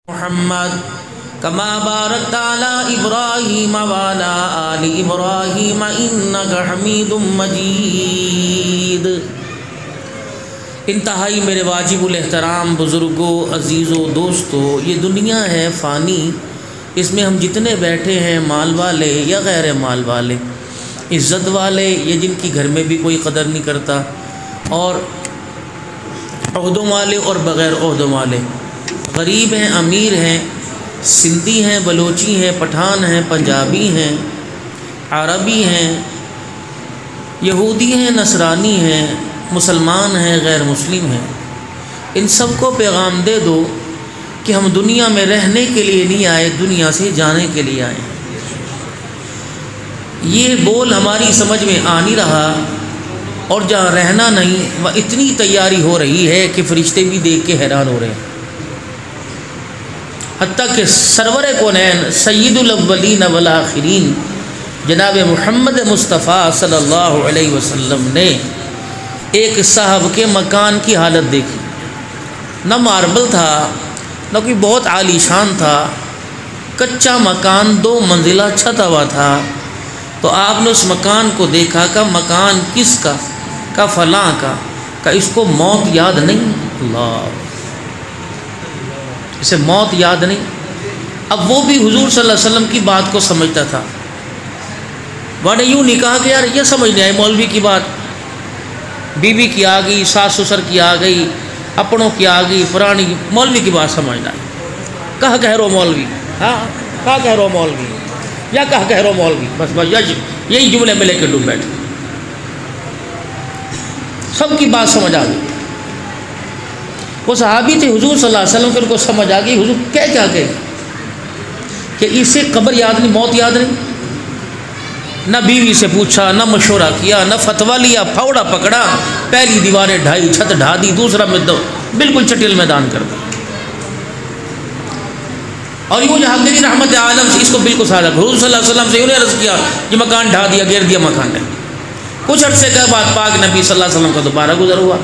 محمد کما بارکت علی ابراہیم وعلی آل ابراہیم انک حمید مجید۔ انتہائی میرے واجب الاحترام بزرگوں، عزیزوں، دوستوں، یہ دنیا ہے فانی، اس میں ہم جتنے بیٹھے ہیں مال والے یا غیر مال والے، عزت والے یا جن کی گھر میں بھی کوئی قدر نہیں کرتا، اور عہدوں والے اور بغیر عہدوں والے، غریب ہیں، امیر ہیں، سندھی ہیں، بلوچی ہیں، پٹھان ہیں، پنجابی ہیں، عربی ہیں، یہودی ہیں، نصرانی ہیں، مسلمان ہیں، غیر مسلم ہیں، ان سب کو پیغام دے دو کہ ہم دنیا میں رہنے کے لیے نہیں آئے، دنیا سے جانے کے لیے آئے۔ یہ بول ہماری سمجھ میں آ نہیں رہا، اور جہاں رہنا نہیں وہ اتنی تیاری ہو رہی ہے کہ فرشتے بھی دیکھ کے حیران ہو رہے ہیں، حتیٰ کہ سرور کونین سید الاولین والآخرین جناب محمد مصطفیٰ صلی اللہ علیہ وسلم نے ایک صاحب کے مکان کی حالت دیکھی، نہ ماربل تھا نہ کوئی بہت عالی شان تھا، کچا مکان، 2 منزلہ چھتا ہوا تھا۔ تو آپ نے اس مکان کو دیکھا کہ مکان کس کا فلاں کا اس کو موت یاد نہیں، اللہ، اسے موت یاد نہیں۔ اب وہ بھی حضور صلی اللہ علیہ وسلم کی بات کو سمجھتا تھا، وہ نے یوں نہیں کہا کہ یار یہ سمجھ نہیں آئی مولوی کی بات، بیوی کی آ گئی، ساس سسر کی آ گئی، اپنوں کی آ گئی، پرانی، مولوی کی بات سمجھنا ہے، کہہ رہو مولوی، ہاں کہہ رہو مولوی، یا کہہ رہو مولوی، بس یہی جملے میں لے کے ڈوب بیٹھے، سب کی بات سمجھ آ گئی۔ وہ صحابی تھے حضور صلی اللہ علیہ وسلم کے، ان کو سمجھ آ گئی حضور کیا کہ اسے قبر یاد نہیں، موت یاد نہیں۔ نہ بیوی سے پوچھا، نہ مشورہ کیا، نہ فتویٰ لیا، پھاوڑا پکڑا، پہلی دیواریں ڈھائی، چھت ڈھا دی، دوسرا بالکل چٹیل میدان کر دیا، اور یوں جہانگیری رحمت عالم سے اس کو بالکل سادہ حضور صلی اللہ علیہ وسلم سے انہیں عرض کیا کہ مکان ڈھا دیا، گھیر دیا مکان نے۔ کچھ عرصے کے بعد پاک نبی صلی اللہ علیہ وسلم کا دوبارہ گزر ہوا،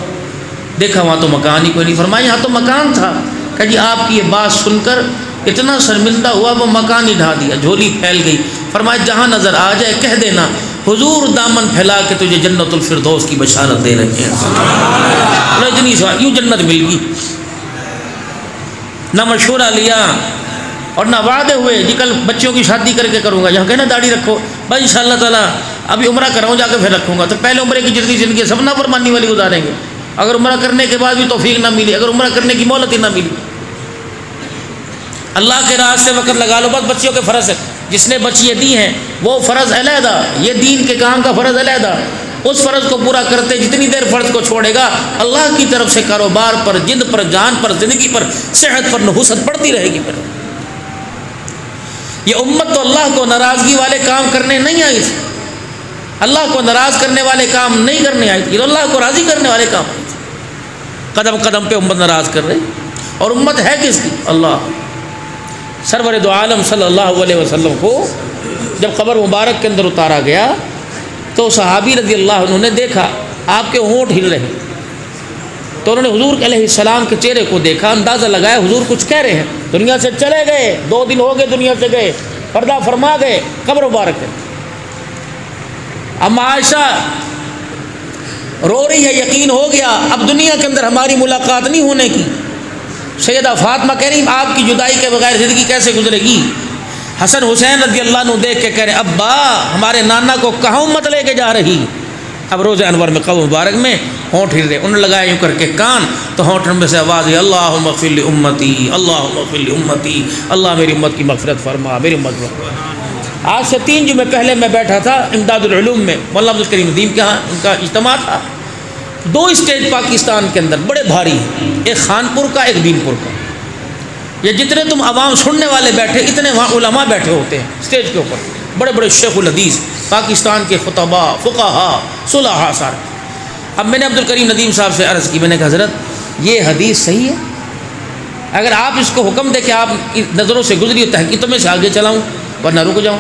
دیکھا وہاں تو مکان ہی کوئی نہیں، فرمایا یہاں تو مکان تھا، کہ جی آپ کی یہ بات سن کر اتنا شرمندہ ہوا وہ مکان ہی ڈھا دیا، جھولی پھیل گئی۔ فرمایا جہاں نظر آ جائے کہہ دینا حضور دامن پھیلا کے تجھے جنت الفردوس کی بشارت دے رہے ہیں، رجنی سوال یوں جنت مل گئی۔ نہ مشورہ لیا اور نہ وعدے ہوئے جی کل بچوں کی شادی کر کے کروں گا، یہاں کہنا داڑھی رکھو بھائی انشاءاللہ تعالیٰ ابھی عمرہ کراؤں جا کے پھر رکھوں گا، تو پہلے عمرے کی جتنی زندگی سب نافرمانی والی گزاریں گے، اگر عمرہ کرنے کے بعد بھی توفیق نہ ملی، اگر عمرہ کرنے کی مہلت ہی نہ ملی۔ اللہ کے راستے وقت لگا لو، بس بچیوں کے فرض ہے، جس نے بچیاں دی ہیں وہ فرض علیحدہ، یہ دین کے کام کا فرض علیحدہ، اس فرض کو پورا کرتے جتنی دیر فرض کو چھوڑے گا اللہ کی طرف سے کاروبار پر، جند پر، جان پر، زندگی پر، صحت پر نحوست پڑتی رہے گی۔ پھر یہ امت تو اللہ کو ناراضگی والے کام کرنے نہیں آئی تھی، اللہ کو ناراض کرنے والے کام نہیں کرنے آئی تھی، یہ اللہ کو راضی کرنے والے کام آئی تھی۔ قدم قدم پہ امت ناراض کر رہی، اور امت ہے کس کی؟ اللہ۔ سرور دو عالم صلی اللہ علیہ وسلم کو جب قبر مبارک کے اندر اتارا گیا تو صحابی رضی اللہ عنہ نے دیکھا آپ کے ہونٹ ہل رہے، تو انہوں نے حضور علیہ السلام کے چہرے کو دیکھا، اندازہ لگایا حضور کچھ کہہ رہے ہیں، دنیا سے چلے گئے، 2 دن ہو گئے دنیا سے گئے، پردہ فرما گئے، قبر مبارک ہے۔ اب عائشہ رو رہی ہے، یقین ہو گیا اب دنیا کے اندر ہماری ملاقات نہیں ہونے کی۔ سیدہ فاطمہ کہہ رہی آپ کی جدائی کے بغیر زندگی کیسے گزرے گی؟ حسن حسین رضی اللہ عنہ دیکھ کے کہہ رہے ابا ہمارے نانا کو کہاں امت لے کے جا رہی؟ اب روز انور میں قبر مبارک میں ہونٹ ہل رہے، انہوں نے لگایا یوں کر کے کان، تو ہونٹ میں سے آواز ہے اللہم اغفر لامتی، اللہم اغفر لامتی، اللہ میری امت کی مغفرت فرما، میری امت کی۔ آج سے 3 جمعے پہلے میں بیٹھا تھا امداد العلوم میں، مولانا عبدالکریم ندیم کے ہاں ان کا اجتماع تھا، 2 اسٹیج پاکستان کے اندر بڑے بھاری ہیں، ایک خانپور کا ایک دین پور کا، یہ جتنے تم عوام سننے والے بیٹھے اتنے وہاں علماء بیٹھے ہوتے ہیں اسٹیج کے اوپر، بڑے بڑے شیخ الحدیث پاکستان کے خطباء، فقہاء، صلحاء سارے۔ اب میں نے عبدالکریم ندیم صاحب سے عرض کی، میں نے کہا حضرت یہ حدیث صحیح ہے؟ اگر آپ اس کو حکم دے کہ آپ نظروں سے گزری ہو تحقیق تو میں سے آگے چلاؤں ورنہ رک جاؤں،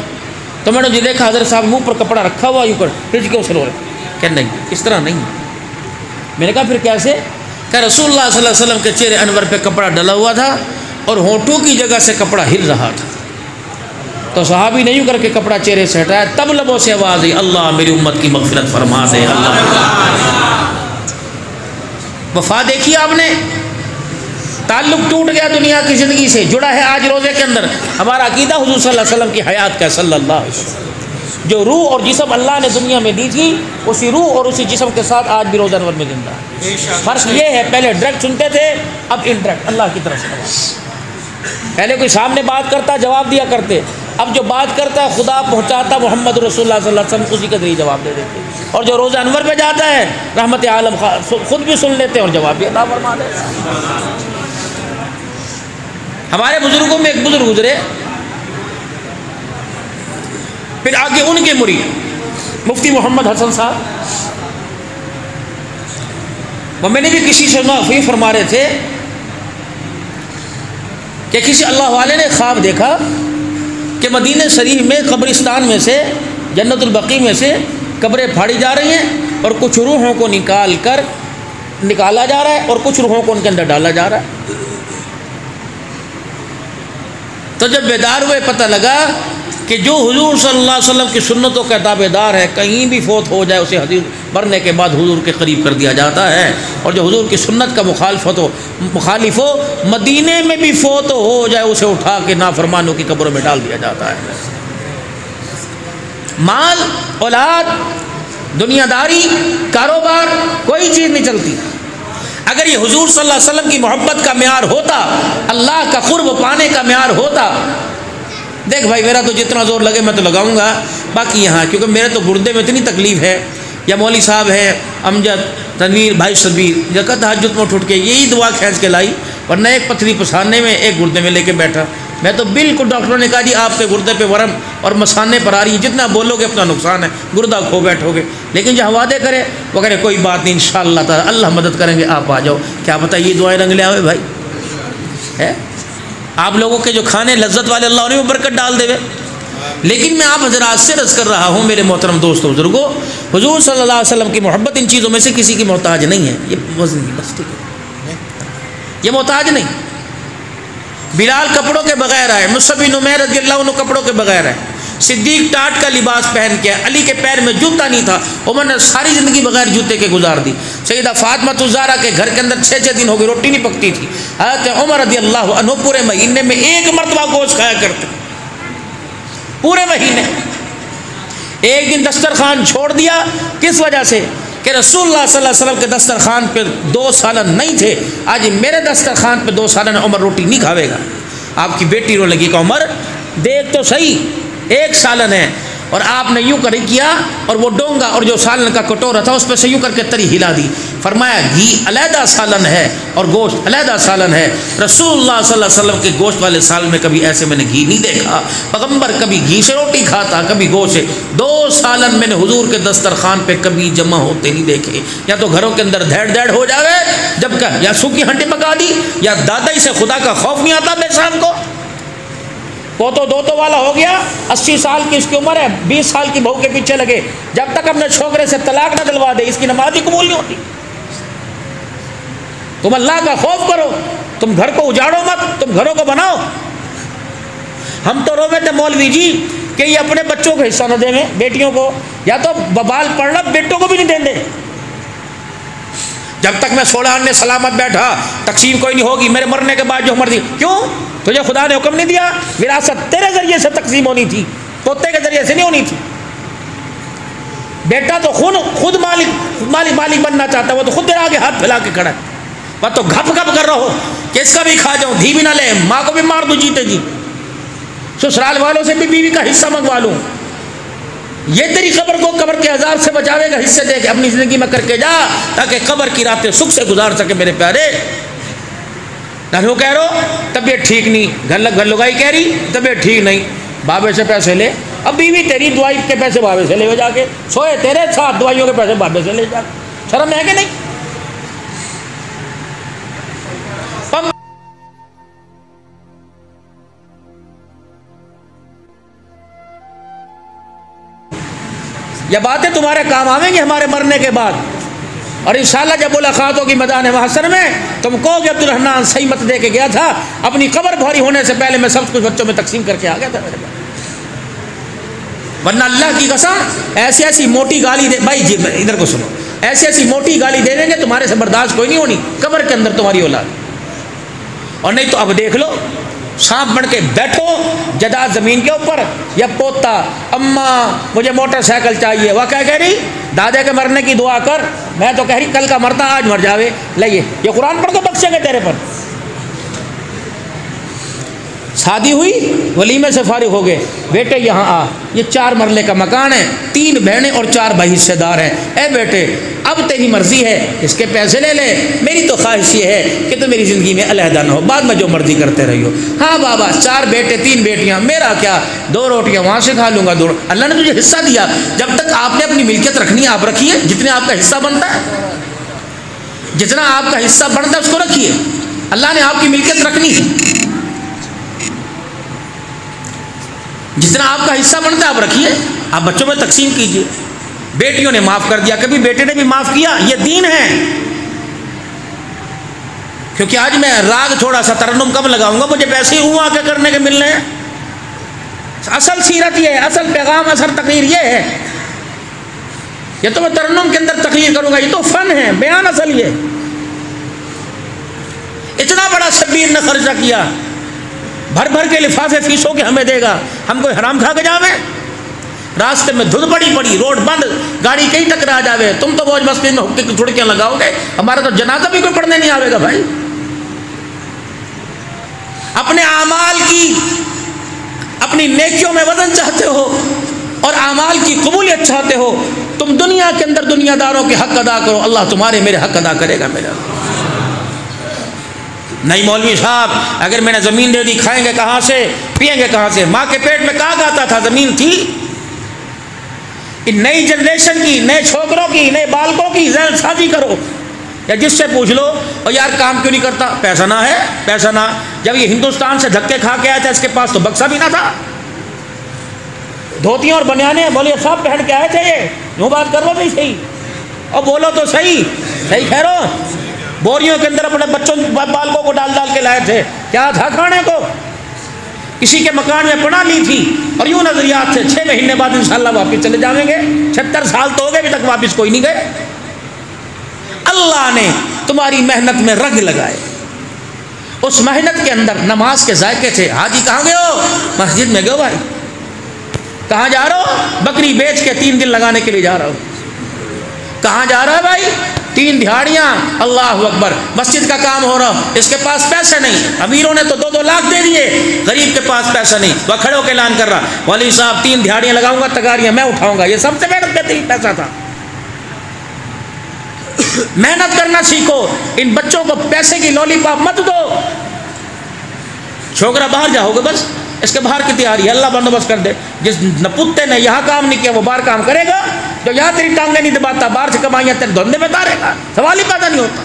تو میں نے جی دیکھا حضرت صاحب منہ پر کپڑا رکھا ہوا یوں پر ہجکوں سے رو رہے، کہ نہیں اس طرح نہیں۔ میں نے کہا پھر کیسے؟ کہ رسول اللہ صلی اللہ علیہ وسلم کے چہرے انور پہ کپڑا ڈلا ہوا تھا اور ہونٹوں کی جگہ سے کپڑا ہل رہا تھا. تو صحابی نے یوں کر کے کپڑا چہرے سے ہٹایا, تب لبوں سے آواز آئی, اللہ میری امت کی مغفرت فرما دے. اللہ وفا دیکھی آپ نے, تعلق ٹوٹ گیا دنیا کی زندگی سے, جڑا ہے آج روزے کے اندر ہمارا عقیدہ حضور صلی اللہ علیہ وسلم کی حیات کا, صلی اللہ علیہ وسلم. جو روح اور جسم اللہ نے دنیا میں دی تھی, اسی روح اور اسی جسم کے ساتھ آج بھی روزہ انور میں زندہ ہے. فرق یہ ہے, پہلے ڈائریکٹ سنتے تھے, اب انڈائریکٹ اللہ کی طرف سے. پہلے کوئی سامنے بات کرتا جواب دیا کرتے, اب جو بات کرتا ہے خدا پہنچاتا محمد رسول اللہ صلی اللہ علیہ وسلم, اسی کے ذریعے جواب دے دیتے. اور جو روزہ انور پہ جاتا ہے رحمت عالم خود بھی سن لیتے ہیں اور جواب بھی عطا فرما دیتے ہیں. ہمارے بزرگوں میں ایک بزرگ گزرے, پھر آگے ان کے مرید مفتی محمد حسن صاحب, وہ میں نے بھی کسی سے یہ فرما رہے تھے کہ کسی اللہ والے نے خواب دیکھا کہ مدینہ شریف میں قبرستان میں سے, جنت البقیع میں سے قبریں پھاڑی جا رہی ہیں, اور کچھ روحوں کو نکالا جا رہا ہے اور کچھ روحوں کو ان کے اندر ڈالا جا رہا ہے. تو جب بیدار ہوئے پتہ لگا کہ جو حضور صلی اللہ علیہ وسلم کی سنتوں کا تابع دار ہے, کہیں بھی فوت ہو جائے اسے حضور مرنے کے بعد حضور کے قریب کر دیا جاتا ہے, اور جو حضور کی سنت کا مخالف ہو مدینے میں بھی فوت ہو جائے اسے اٹھا کے نافرمانوں کی قبروں میں ڈال دیا جاتا ہے. مال, اولاد, دنیا داری, کاروبار, کوئی چیز نہیں چلتی. اگر یہ حضور صلی اللہ علیہ وسلم کی محبت کا معیار ہوتا, اللہ کا قرب پانے کا معیار ہوتا, دیکھ بھائی میرا تو جتنا زور لگے میں تو لگاؤں گا, باقی یہاں کیونکہ میرے تو گردے میں اتنی تکلیف ہے, یا مولوی صاحب ہیں امجد, تنویر بھائی شبیر, جگہ تہجد میں اٹھ کے یہی دعا کھینچ کے لائی, ورنہ ایک پتھری پسانے میں ایک گردے میں لے کے بیٹھا. میں تو بالکل, ڈاکٹروں نے کہا جی آپ کے گردے پہ ورم اور مسانے پر آ رہی ہے, جتنا بولو گے اپنا نقصان ہے, گردہ کھو بیٹھو گے. لیکن جو وعدے کرے وہ کہے کوئی بات نہیں, انشاءاللہ تعالی اللہ مدد کریں گے, آپ آ جاؤ. کیا پتہ یہ دعائیں رنگ لے آئے بھائی ہے, آپ لوگوں کے جو کھانے لذت والے اللہ انہیں میں برکت ڈال دے. لیکن میں آپ حضرات سے عرض کر رہا ہوں میرے محترم دوستوں بزرگوں, حضور صلی اللہ علیہ وسلم کی محبت ان چیزوں میں سے کسی کی محتاج نہیں ہے. یہ وزن کی بس, ٹھیک ہے, یہ محتاج نہیں. بلال کپڑوں کے بغیر آئے, مصعب بن عمیر رضی اللہ عنہ کپڑوں کے بغیر آئے, صدیق ٹاٹ کا لباس پہن کے, علی کے پیر میں جوتا نہیں تھا, عمر نے ساری زندگی بغیر جوتے کے گزار دی. سیدہ فاطمہ الزہرا کے گھر کے اندر 6 دن ہو گئے روٹی نہیں پکتی تھی. حضرت عمر رضی اللہ عنہ پورے مہینے میں 1 مرتبہ گوشت کھایا کرتے, پورے مہینے. ایک دن دسترخوان چھوڑ دیا, کس وجہ سے کہ رسول اللہ صلی اللہ علیہ وسلم کے دسترخوان پہ 2 سالن نہیں تھے, آج میرے دسترخوان پہ 2 سالن عمر روٹی نہیں کھاوے گا. آپ کی بیٹی رو لگی کہ عمر دیکھ تو صحیح, 1 سالن ہے, اور آپ نے یوں کر کیا, اور وہ ڈونگا اور جو سالن کا کٹورا تھا اس پہ سے یوں کر کے تری ہلا دی. فرمایا گھی علیحدہ سالن ہے اور گوشت علیحدہ سالن ہے. رسول اللہ صلی اللہ علیہ وسلم کے گوشت والے سالن میں کبھی ایسے میں نے گھی نہیں دیکھا. پیغمبر کبھی گھی سے روٹی کھاتا, کبھی گوشت سے. 2 سالن میں نے حضور کے دسترخوان پہ کبھی جمع ہوتے نہیں دیکھے. یا تو گھروں کے اندر دھیڑ دھیڑ ہو جاوے, جب کہ یا سوکھی ہنڈی پکا دی, یا دادائی سے خدا کا خوف نہیں آتا بے شام کو. پوتو دوتو والا ہو گیا, 80 سال کی اس کی عمر ہے, 20 سال کی بہو کے پیچھے لگے, جب تک اپنے چھوکرے سے طلاق نہ دلوا دے اس کی نماز ہی قبول نہیں ہوتی. تم اللہ کا خوف کرو, تم گھر کو اجاڑو مت, تم گھروں کو بناؤ. ہم تو روے تھے مولوی جی کہ یہ اپنے بچوں کو حصہ نہ دیں گے, بیٹیوں کو, یا تو ببال پڑھنا بیٹوں کو بھی نہیں دیں دے. جب تک میں 16 آنے سلامت بیٹھا تقسیم کوئی نہیں ہوگی, میرے مرنے کے بعد جو مرضی. کیوں؟ تجھے خدا نے حکم نہیں دیا؟ وراثت تیرے ذریعے سے تقسیم ہونی تھی, پوتے کے ذریعے سے نہیں ہونی تھی. بیٹا تو خود مالک بننا چاہتا ہے, وہ تو خود تیرے آگے ہاتھ پھیلا کے کھڑا ہے. وہ تو گھپ گھپ کر رہا ہو کہ اس کا بھی کھا جاؤں, دھی بھی نہ لے, ماں کو بھی مار دو جیتے جی, سسرال والوں سے بھی بیوی کا حصہ منگوا لوں. یہ تیری قبر کو قبر کے عذاب سے بچاوے گا. حصے دے کے اپنی زندگی میں کر کے جا, تاکہ قبر کی راتیں سکھ سے گزار سکے میرے پیارے. نہ کہہ رہو طبیعت ٹھیک نہیں, گھر لگائی کہہ رہی طبیعت ٹھیک نہیں, بابے سے پیسے لے. اب بیوی تیری دوائی کے پیسے بابے سے لے ہو جا کے, سوئے تیرے ساتھ دوائیوں کے پیسے بابے سے لے جا. شرم ہے کہ نہیں؟ یہ باتیں تمہارے کام آویں گی ہمارے مرنے کے بعد. اور انشاءاللہ جب ملاقات ہوگی میدان محشر میں تم کہو گے عبدالرحمن صحیح مت دے کے گیا تھا، اپنی قبر بھاری ہونے سے پہلے میں سب کچھ بچوں میں تقسیم کر کے آ گیا تھا میرے پاس. ورنہ اللہ کی قسم ایسی ایسی موٹی گالی دے، بھائی جی ادھر کو سنو، ایسی ایسی موٹی گالی دے دیں گے تمہارے سے برداشت کوئی نہیں ہونی قبر کے اندر تمہاری اولاد. اور نہیں تو اب دیکھ لو، سانپ بن کے بیٹھو جداد زمین کے اوپر، یا پوتا اماں مجھے موٹر سائیکل چاہیے، وہ کیا کہہ رہی دادے کے مرنے کی دعا کر، میں تو کہہ رہی کل کا مرتا آج مر جاوے، لئیے یہ قرآن پڑھ کے بخشیں گے تیرے پر. شادی ہوئی ولیمے سے فارغ ہو گئے، بیٹے یہاں آ، یہ 4 مرلے کا مکان ہے، 3 بہنیں اور 4 بھائی حصے دار ہیں، اے بیٹے اب تیری مرضی ہے، اس کے پیسے لے لے، میری تو خواہش یہ ہے کہ تو میری زندگی میں علیحدہ نہ ہو، بعد میں جو مرضی کرتے رہی ہو. ہاں بابا 4 بیٹے 3 بیٹیاں، میرا کیا، 2 روٹیاں وہاں سے کھا لوں گا، 2 اللہ نے تجھے حصہ دیا، جب تک آپ نے اپنی ملکیت رکھنی ہے آپ رکھیے، جتنے آپ کا حصہ بنتا ہے، جتنا آپ کا حصہ بنتا ہے اس کو رکھیے، اللہ نے آپ کی ملکیت رکھنی ہے، جتنا آپ کا حصہ بنتا ہے آپ رکھیے، آپ بچوں میں تقسیم کیجیے. بیٹیوں نے معاف کر دیا، کبھی بیٹے نے بھی معاف کیا، یہ دین ہے. کیونکہ آج میں راگ تھوڑا سا ترنم کم لگاؤں گا، مجھے پیسے ہی آ کے کرنے کے ملنے ہیں. اصل سیرت یہ ہے، اصل پیغام، اصل تقریر یہ ہے. یہ تو میں ترنم کے اندر تقریر کروں گا، یہ تو فن ہے، بیان اصل یہ. اتنا بڑا شبیر نے خرچہ کیا، بھر بھر کے لفافے فیسوں کے ہمیں دے گا، ہم کوئی حرام کھا کے جاوے، راستے میں دھند پڑی روڈ بند، گاڑی کہیں ٹکرا جاوے، تم تو بوجھ مسجد میں حقے کی تھڑکیاں لگاؤ گے، ہمارا تو جنازہ بھی کوئی پڑھنے نہیں آئے گا. بھائی اپنے اعمال کی، اپنی نیکیوں میں وزن چاہتے ہو اور اعمال کی قبولیت چاہتے ہو، تم دنیا کے اندر دنیا داروں کے حق ادا کرو، اللہ تمہارے میرے حق ادا کرے گا. میرا نہیں مولوی صاحب اگر میں نے زمین دے دی، کھائیں گے کہاں سے، پئیں گے کہاں سے، ماں کے پیٹ میں کہاں آتا تھا، زمین تھی. ان نئی جنریشن کی، نئے چھوکروں کی، نئے بالکوں کی ذہن سازی کرو، یا جس سے پوچھ لو اور یار کام کیوں نہیں کرتا، پیسہ نہ ہے، پیسہ نہ. جب یہ ہندوستان سے دھکے کھا کے آیا تھا اس کے پاس تو بکسا بھی نہ تھا، دھوتیاں اور بنیانے بولے صاحب پہن کے آئے تھے، یہ یوں بات کر لو نہیں صحیح، اور بولو تو صحیح خیرو، بوریوں کے اندر اپنے بچوں بالکوں کو ڈال کے لائے تھے، کیا تھا کھانے کو، کسی کے مکان میں پناہ لی تھی، اور یوں نظریات تھے 6 مہینے بعد انشاءاللہ واپس چلے جائیں گے. 76 سال تو ہو گئے ابھی تک واپس کوئی نہیں گئے. اللہ نے تمہاری محنت میں رنگ لگائے، اس محنت کے اندر نماز کے ذائقے تھے. حاجی کہاں گئے ہو، مسجد میں گئے ہو. بھائی کہاں جا رہا ہو، بکری بیچ کے 3 دن لگانے کے لیے جا رہا ہو. کہاں جا رہا ہے بھائی، 3 دہاڑیاں، اللہ اکبر، مسجد کا کام ہو رہا، اس کے پاس پیسے نہیں، امیروں نے تو 2-2 لاکھ دے دیے، غریب کے پاس پیسہ نہیں، وہ کھڑے ہو کے اعلان کر رہا مولوی صاحب 3 دہاڑیاں لگاؤں گا، تگاریاں میں اٹھاؤں گا. یہ سب سے محنت بہترین پیسہ تھا. محنت کرنا سیکھو، ان بچوں کو پیسے کی لولی پاپ مت دو. چھوکرا باہر جاؤ گے بس، اس کے باہر کی تیاری ہے، اللہ بندوبست کر دے. جس نپوتے نے یہاں کام نہیں کیا وہ باہر کام کرے گا، جو یہاں تیری ٹانگیں نہیں دباتا باہر سے کمائیاں تیرے دھندے میں اتارے گا، سوال ہی پیدا نہیں ہوتا.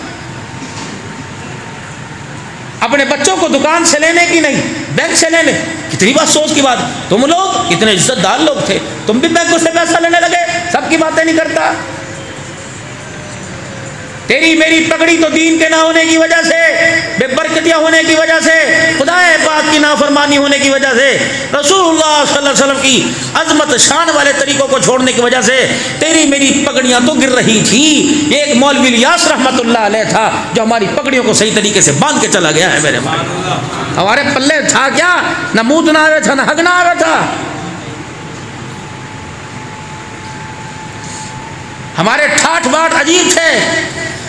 اپنے بچوں کو دکان سے لینے کی نہیں، بینک سے لینے. کتنی بات سوچ کی بات، تم لوگ اتنے عزت دار لوگ تھے، تم بھی بینکوں سے پیسہ لینے لگے، سب کی باتیں نہیں کرتا. تیری میری پگڑی تو دین کے نہ ہونے کی وجہ سے، بے برکتیاں ہونے کی وجہ سے، خدا پاک کی نافرمانی ہونے کی وجہ سے، رسول اللہ صلی اللہ علیہ وسلم کی عظمت شان والے طریقوں کو چھوڑنے کی وجہ سے تیری میری پگڑیاں تو گر رہی تھی. ایک مولوی الیاس رحمت اللہ علیہ تھا جو ہماری پگڑیوں کو صحیح طریقے سے باندھ کے چلا گیا ہے. میرے بھائی ہمارے پلے تھا کیا، نہ منہ نہ آوے تھا، نہ حق نہ آوے تھا. ہمارے ٹھاٹ باٹ عجیب تھے،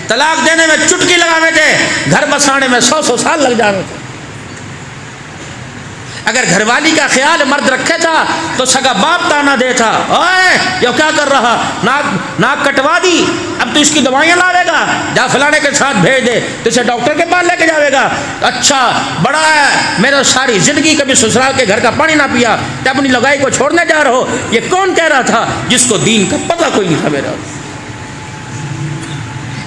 طلاق دینے میں چٹکی لگانے تھے، گھر بسانے میں 100 سال لگ جانے تھے. اگر گھر والی کا خیال مرد رکھے تھا تو سگا باپ تانا دے تھا، اوئے یہ کیا کر رہا، ناک کٹوا دی، اب تو اس کی دوائیاں لاوے گا، جا فلانے کے ساتھ بھیج دے تو اسے ڈاکٹر کے پاس لے کے جاوے گا. اچھا بڑا ہے، میرا ساری زندگی کبھی سسرال کے گھر کا پانی نہ پیا، تو اپنی لگائی کو چھوڑنے جا رہا ہو. یہ کون کہہ رہا تھا، جس کو دین کا پتہ کوئی نہیں تھا. میرا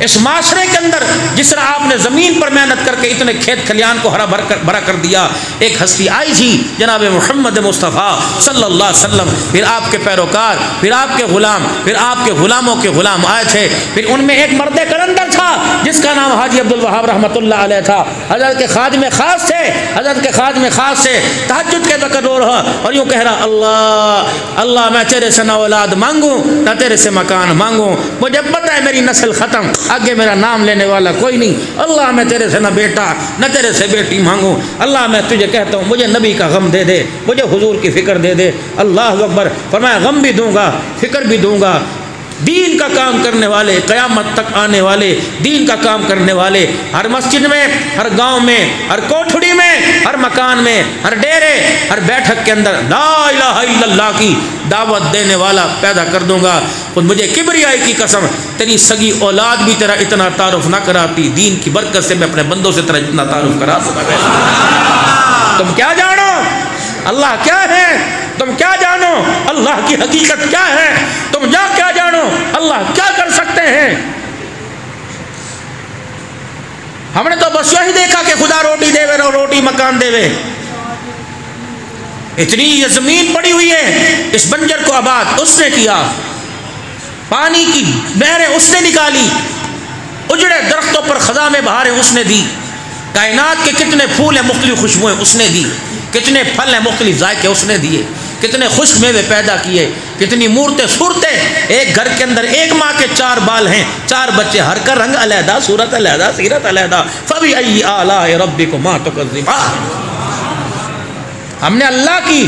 اس معاشرے کے اندر جس طرح آپ نے زمین پر محنت کر کے اتنے کھیت کھلیان کو ہرا بھرا کر دیا، ایک ہستی آئی تھی جناب محمد مصطفیٰ صلی اللہ علیہ وسلم، پھر آپ کے پیروکار، پھر آپ کے غلام، پھر آپ کے غلاموں کے غلام آئے تھے، پھر ان میں ایک مرد کلندر تھا جس کا نام حاجی عبدالوہاب رحمۃ اللہ علیہ تھا، حضرت کے خادم خاص تھے، حضرت کے خادم خاص سے تہجد کے وقت رو رہا اور یوں کہہ رہا، اللہ اللہ میں تیرے سے نہ اولاد مانگوں نہ تیرے سے مکان مانگوں، مجھے پتہ ہے میری نسل ختم، آگے میرا نام لینے والا کوئی نہیں، اللہ میں تیرے سے نہ بیٹا نہ تیرے سے بیٹی مانگوں، اللہ میں تجھے کہتا ہوں مجھے نبی کا غم دے دے، مجھے حضور کی فکر دے دے۔ اللہ اکبر، فرمایا غم بھی دوں گا، فکر بھی دوں گا، دین کا کام کرنے والے، قیامت تک آنے والے دین کا کام کرنے والے، ہر مسجد میں، ہر گاؤں میں، ہر کوٹھڑی میں، ہر مکان میں، ہر ڈیرے، ہر بیٹھک کے اندر لا الہ الا اللہ کی دعوت دینے والا پیدا کر دوں گا۔ خود مجھے کبریائی کی قسم، تیری سگی اولاد بھی تیرا اتنا تعارف نہ کراتی، دین کی برکت سے میں اپنے بندوں سے تیرا اتنا تعارف کرا دوں گا۔ تم کیا جانو اللہ کیا ہے، تم کیا جانو اللہ کی حقیقت کیا ہے، تم کیا جانو اللہ کیا کر سکتے ہیں۔ ہم نے تو بس یہی دیکھا کہ خدا روٹی دے وے، روٹی مکان دے وے، اتنی یہ زمین پڑی ہوئی ہے، اس بنجر کو آباد اس نے کیا، پانی کی نہریں اس نے نکالی، اجڑے درختوں پر خزاں میں بہاریں اس نے دی، کائنات کے کتنے پھول ہیں مختلف خوشبوئیں اس نے دی، کتنے پھل ہیں مختلف ذائقے اس نے دیے، کتنے خشک میوے پیدا کیے، کتنی مورتیں صورتیں، ایک گھر کے اندر ایک ماں کے 4 بال ہیں، 4 بچے، ہر کا رنگ علیحدہ، صورت علیحدہ، سیرت علیحدہ، فبأي آلاء ربكما تكذبان۔ ہم نے اللہ کی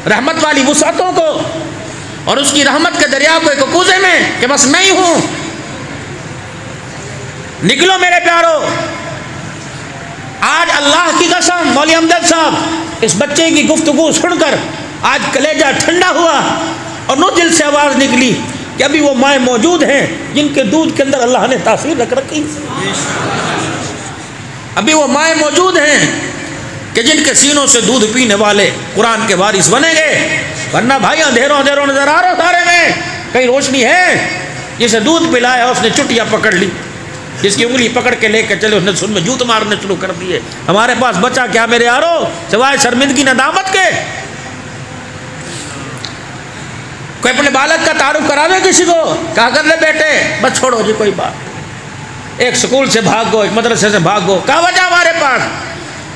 رحمت والی وسعتوں کو اور اس کی رحمت کے دریا کو ایک کوزے میں کہ بس میں ہی ہوں، نکلو میرے پیارو۔ آج اللہ کی قسم مولوی امجد صاحب اس بچے کی گفتگو سن کر آج کلیجہ ٹھنڈا ہوا اور نو دل سے آواز نکلی کہ ابھی وہ مائیں موجود ہیں جن کے دودھ کے اندر اللہ نے تاثیر رکھ رکھی، ابھی وہ مائیں موجود ہیں کہ جن کے سینوں سے دودھ پینے والے قرآن کے وارث بنیں گے، ورنہ بھائی اندھیروں نظر آ رہا سارے میں، کہیں روشنی ہے؟ جسے دودھ پلایا اس نے چٹیاں پکڑ لی، جس کی انگلی پکڑ کے لے کے چلے اس نے سن میں جوت مارنے شروع کر دیے۔ ہمارے پاس بچا کیا میرے یارو سوائے شرمندگی ندامت کے؟ کوئی اپنے بالک کا تعارف کراوے کسی کو، کہا کر لے بیٹے بس چھوڑو جی کوئی بات، ایک سکول سے بھاگو، ایک مدرسے سے بھاگو، کہا وجہ ہمارے پاس